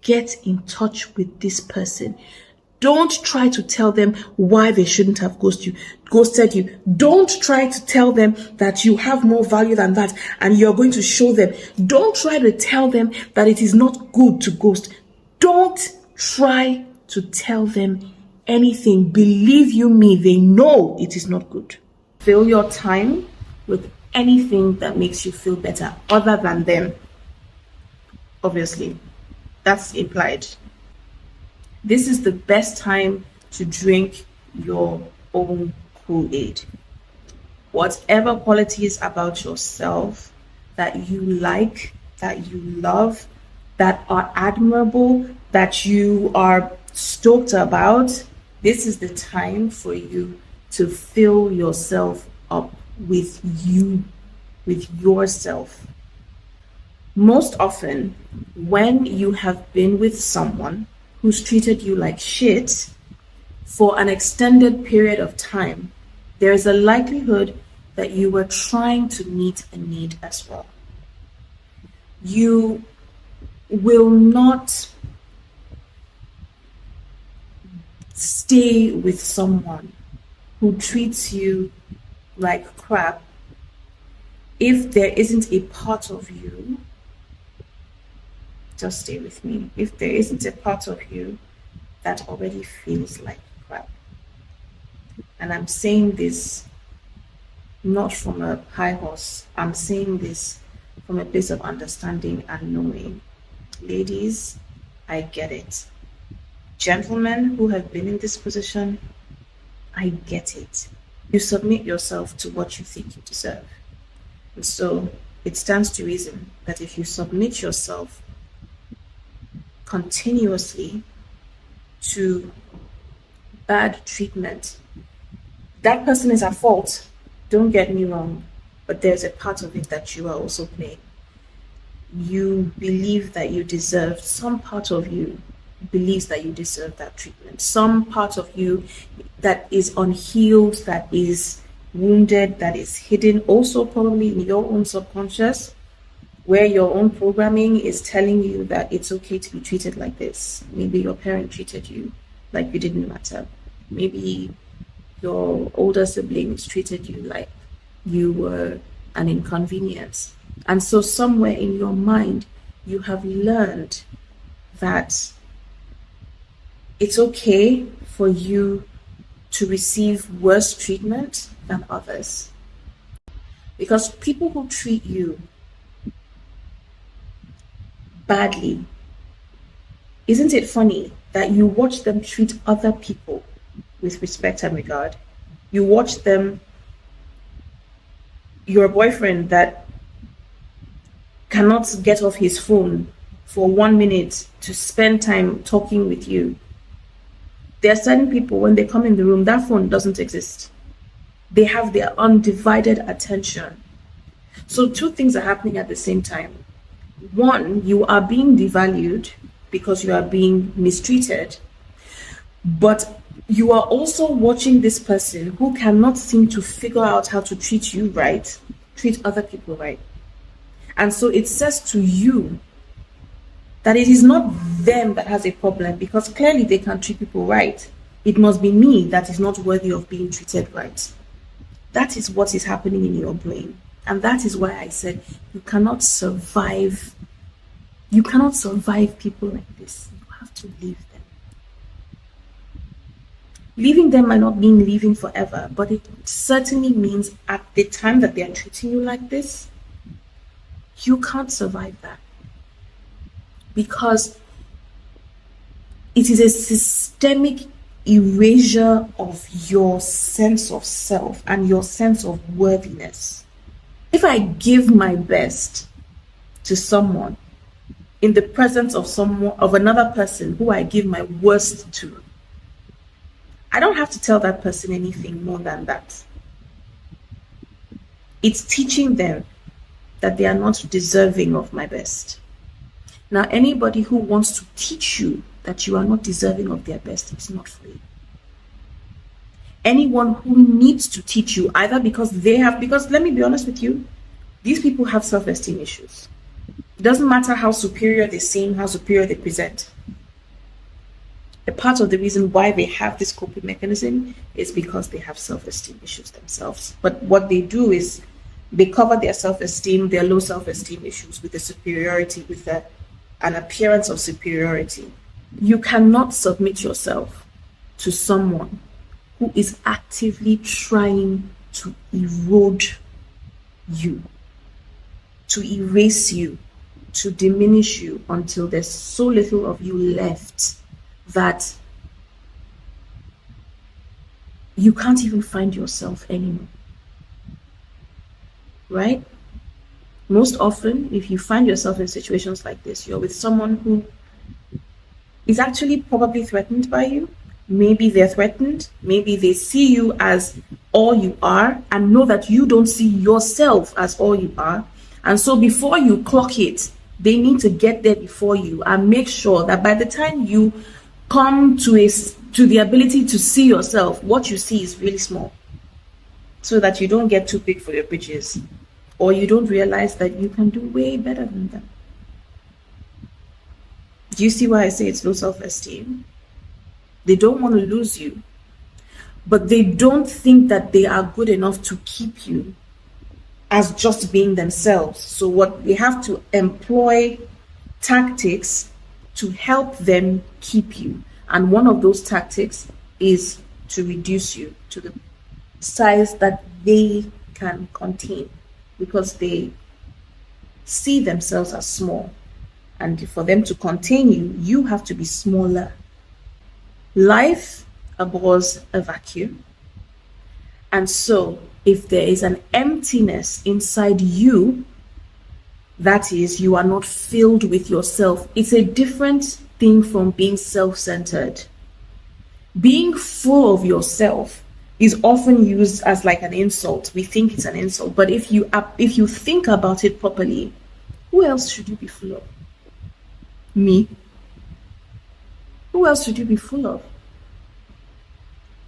get in touch with this person. Don't try to tell them why they shouldn't have ghosted you. Don't try to tell them that you have more value than that and you're going to show them. Don't try to tell them that it is not good to ghost. Don't try to tell them anything. Believe you me, they know it is not good. Fill your time with anything that makes you feel better other than them. Obviously, that's implied. This is the best time to drink your own Kool-Aid. Whatever qualities about yourself that you like, that you love, that are admirable, that you are stoked about, this is the time for you to fill yourself up with you, with yourself. Most often, when you have been with someone who's treated you like shit for an extended period of time, there is a likelihood that you were trying to meet a need as well. You will not stay with someone who treats you like crap if there isn't a part of you. Just stay with me. If there isn't a part of you that already feels like crap. And I'm saying this not from a high horse. I'm saying this from a place of understanding and knowing. Ladies, I get it. Gentlemen who have been in this position, I get it. You submit yourself to what you think you deserve. And so it stands to reason that if you submit yourself continuously to bad treatment, that person is at fault. Don't get me wrong, but there's a part of it that you are also playing. You believe that you deserve, some part of you believes that you deserve that treatment. Some part of you that is unhealed, that is wounded, that is hidden, also probably in your own subconscious, where your own programming is telling you that it's okay to be treated like this. Maybe your parent treated you like you didn't matter. Maybe your older siblings treated you like you were an inconvenience. And so somewhere in your mind, you have learned that it's okay for you to receive worse treatment than others. Because people who treat you badly, isn't it funny that you watch them treat other people with respect and regard? You watch them, your boyfriend that cannot get off his phone for 1 minute to spend time talking with you. There are certain people, when they come in the room, that phone doesn't exist. They have their undivided attention. So two things are happening at the same time. One, you are being devalued because you are being mistreated, but you are also watching this person who cannot seem to figure out how to treat you right, treat other people right. And so it says to you that it is not them that has a problem, because clearly they can treat people right. It must be me that is not worthy of being treated right. That is what is happening in your brain. And that is why I said you cannot survive. You cannot survive people like this. You have to leave them. Leaving them might not mean leaving forever, but it certainly means at the time that they are treating you like this, you can't survive that. Because it is a systemic erasure of your sense of self and your sense of worthiness. If I give my best to someone in the presence of another person who I give my worst to, I don't have to tell that person anything more than that. It's teaching them that they are not deserving of my best. Now, anybody who wants to teach you that you are not deserving of their best is not free. Anyone who needs to teach you, either because let me be honest with you, these people have self-esteem issues. It doesn't matter how superior they seem, how superior they present. A part of the reason why they have this coping mechanism is because they have self-esteem issues themselves. But what they do is they cover their self-esteem, their low self-esteem issues with the superiority, with an appearance of superiority. You cannot submit yourself to someone who is actively trying to erode you, to erase you, to diminish you until there's so little of you left that you can't even find yourself anymore. Right? Most often, if you find yourself in situations like this, you're with someone who is actually probably threatened by you. Maybe they're threatened. Maybe they see you as all you are and know that you don't see yourself as all you are. And so before you clock it, they need to get there before you and make sure that by the time you come to the ability to see yourself, what you see is really small, so that you don't get too big for your britches, or you don't realize that you can do way better than them. Do you see why I say it's low self-esteem? They don't want to lose you, but they don't think that they are good enough to keep you as just being themselves. So what they have to employ tactics to help them keep you. And one of those tactics is to reduce you to the size that they can contain, because they see themselves as small. And for them to contain you, you have to be smaller. Life abhors a vacuum. And so if there is an emptiness inside you, that is, you are not filled with yourself. It's a different thing from being self-centered. Being full of yourself is often used as like an insult. We think it's an insult, but if you think about it properly, who else should you be full of? Me. Who else should you be full of?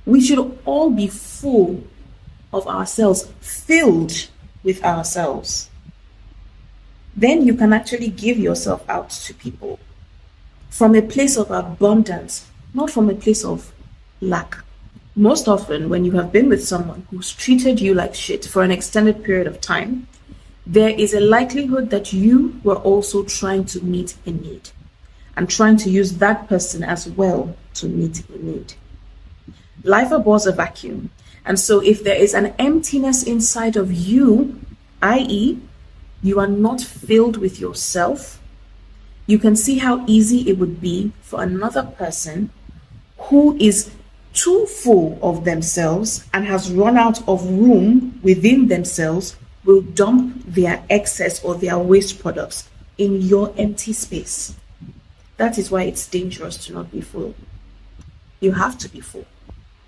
We should all be full of ourselves, filled with ourselves. Then you can actually give yourself out to people from a place of abundance, not from a place of lack. Most often, when you have been with someone who's treated you like shit for an extended period of time, there is a likelihood that you were also trying to meet a need and trying to use that person as well to meet a need. Life abhors a vacuum. And so if there is an emptiness inside of you, i.e., you are not filled with yourself, you can see how easy it would be for another person who is too full of themselves and has run out of room within themselves will dump their excess or their waste products in your empty space. That is why it's dangerous to not be full. You have to be full.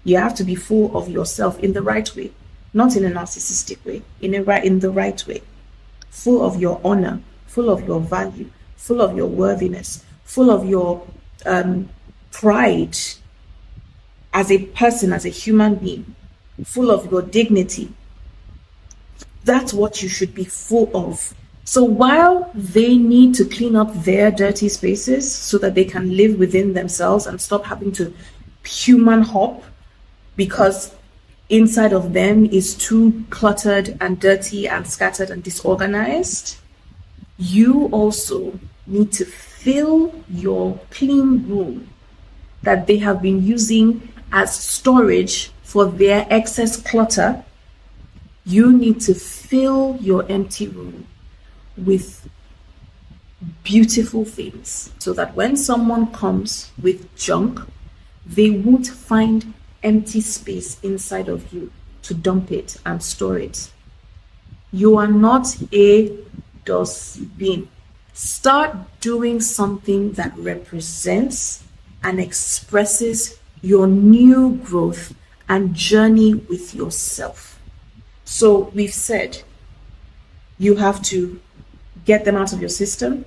You have to be full of yourself in the right way, not in a narcissistic way, in the right way. Full of your honor, full of your value, full of your worthiness, full of your pride as a person, as a human being, full of your dignity. That's what you should be full of. So while they need to clean up their dirty spaces so that they can live within themselves and stop having to human hop because inside of them is too cluttered and dirty and scattered and disorganized, you also need to fill your clean room that they have been using as storage for their excess clutter. You need to fill your empty room with beautiful things so that when someone comes with junk, they won't find empty space inside of you to dump it and store it. You are not a dustbin. Start doing something that represents and expresses your new growth and journey with yourself. So we've said you have to get them out of your system.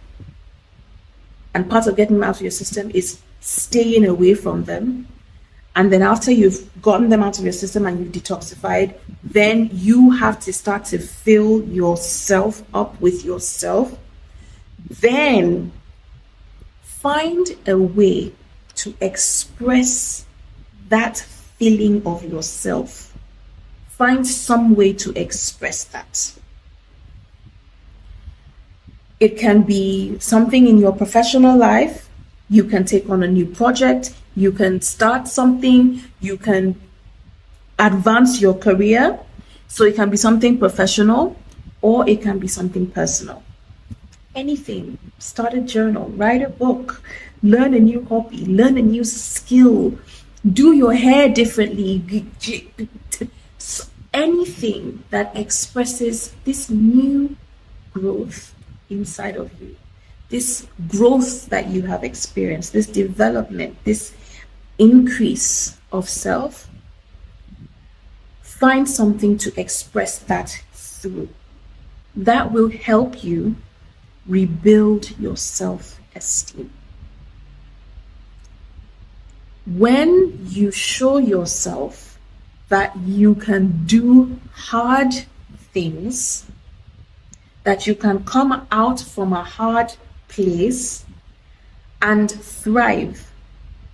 And part of getting them out of your system is staying away from them. And then after you've gotten them out of your system and you've detoxified, then you have to start to fill yourself up with yourself. Then find a way to express that feeling of yourself. Find some way to express that. It can be something in your professional life. You can take on a new project. You can start something. You can advance your career. So it can be something professional or it can be something personal. Anything. Start a journal, write a book, learn a new hobby, learn a new skill, do your hair differently. Anything that expresses this new growth inside of you, this growth that you have experienced, this development, this increase of self. Find something to express that through. That will help you rebuild your self-esteem. When you show yourself that you can do hard things, that you can come out from a hard place and thrive,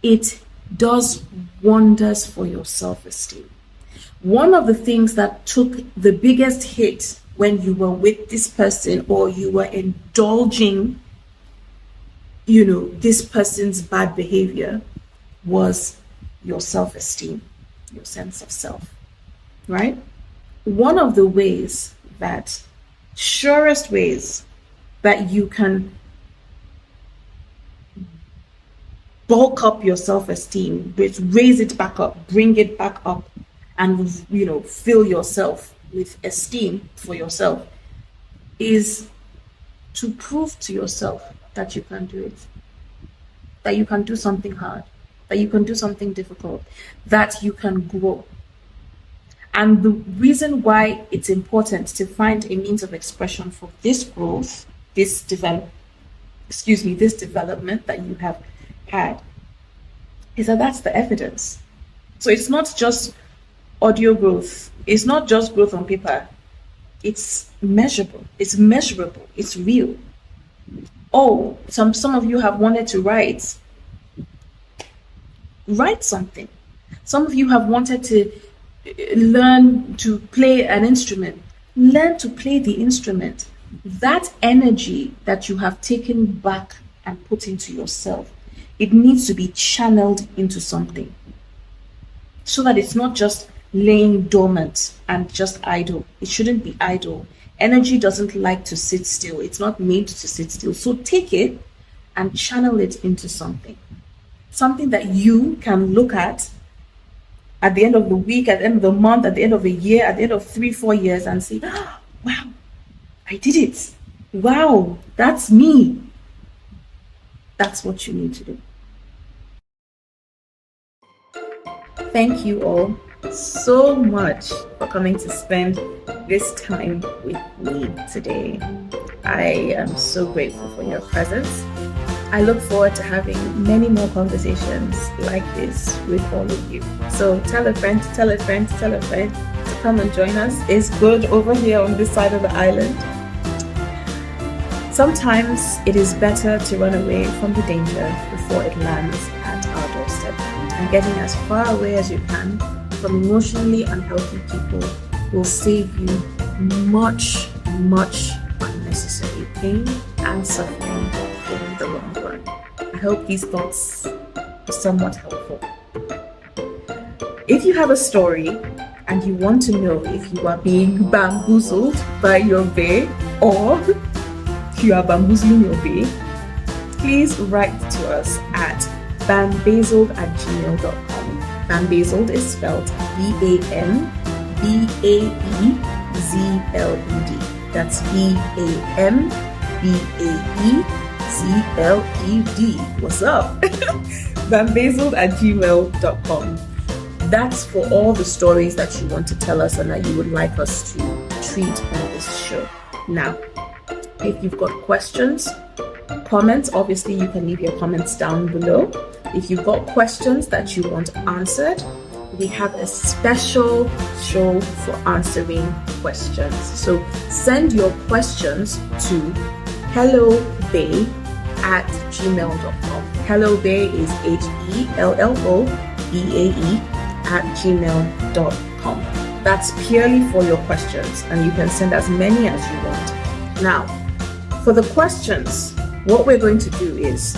it does wonders for your self-esteem. One of the things that took the biggest hit when you were with this person or you were indulging, this person's bad behavior was your self-esteem, your sense of self, right? One of the surest ways that you can bulk up your self-esteem, raise it back up, bring it back up, and fill yourself with esteem for yourself, is to prove to yourself that you can do it, that you can do something hard, that you can do something difficult, that you can grow. And the reason why it's important to find a means of expression for this growth, this this development that you have had, is that that's the evidence. So it's not just audio growth. It's not just growth on paper. It's measurable. It's measurable. It's real. Oh, some of you have wanted to write something. Some of you have wanted to learn to play an instrument. Learn to play the instrument. That energy that you have taken back and put into yourself, it needs to be channeled into something, so that it's not just laying dormant and just idle. It shouldn't be idle. Energy doesn't like to sit still. It's not made to sit still. So take it and channel it into something that you can look at the end of the week, at the end of the month, at the end of the year, at the end of 3-4 years, and say, oh, wow, I did it. Wow, that's me. That's what you need to do. Thank you all so much for coming to spend this time with me today. I am so grateful for your presence. I look forward to having many more conversations like this with all of you. So tell a friend, tell a friend, tell a friend to come and join us. It's good over here on this side of the island. Sometimes it is better to run away from the danger before it lands at our doorstep. And getting as far away as you can from emotionally unhealthy people will save you much, much unnecessary pain and suffering in the long run. I hope these thoughts are somewhat helpful. If you have a story and you want to know if you are being bamboozled by your bae, or you are bamboozling your bae, please write to us at BamBAEzled@gmail.com. BamBAEzled is spelled BamBAEzled. That's BamBAEzled. What's up? BamBAEzled@gmail.com. That's for all the stories that you want to tell us and that you would like us to treat on this show. Now, if you've got questions, comments, obviously you can leave your comments down below. If you've got questions that you want answered, we have a special show for answering questions. So send your questions to hellobae@gmail.com. Hellobae is HELLOBAE@gmail.com. That's purely for your questions, and you can send as many as you want. Now, for the questions, what we're going to do is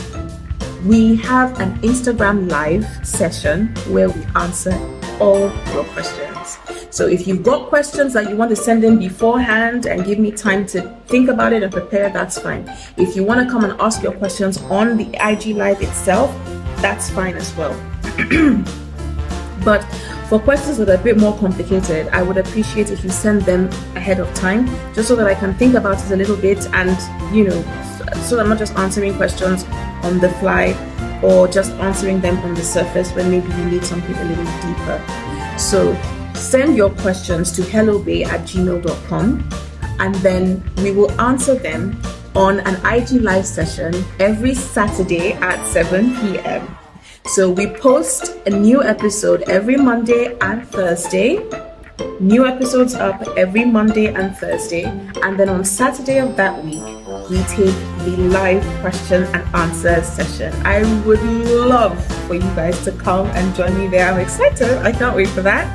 we have an Instagram live session where we answer all your questions. So if you've got questions that you want to send in beforehand and give me time to think about it and prepare, that's fine. If you want to come and ask your questions on the IG live itself, that's fine as well. But for questions that are a bit more complicated, I would appreciate if you send them ahead of time, just so that I can think about it a little bit and, so I'm not just answering questions on the fly or just answering them on the surface when maybe you need something a little deeper. So send your questions to hellobae@gmail.com, and then we will answer them on an IG live session every Saturday at 7 p.m. So we post a new episode every Monday and Thursday. New episodes up every Monday and Thursday, and then on Saturday of that week we take the live question and answer session. I would love for you guys to come and join me there. I'm excited. I can't wait for that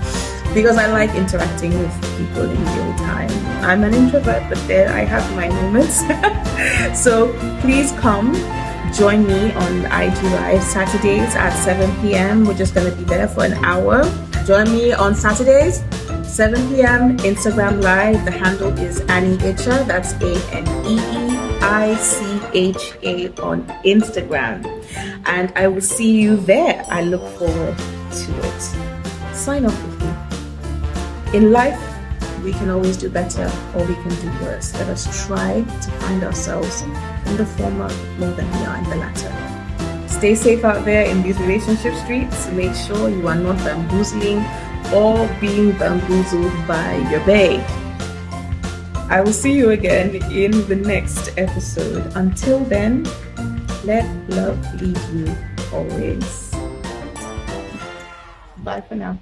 because I like interacting with people in real time. I'm an introvert, but then I have my moments. So please come join me on IG Live Saturdays at 7 p.m. We're just going to be there for an hour. Join me on Saturdays, 7 p.m. Instagram Live. The handle is AnnieEicha. That's ANEEICHA on Instagram. And I will see you there. I look forward to it. Sign off with me. In life, we can always do better or we can do worse. Let us try to find ourselves in the former more than we are in the latter. Stay safe out there in these relationship streets. Make sure you are not bamboozling or being bamboozled by your bae. I will see you again in the next episode. Until then, let love lead you always. Bye for now.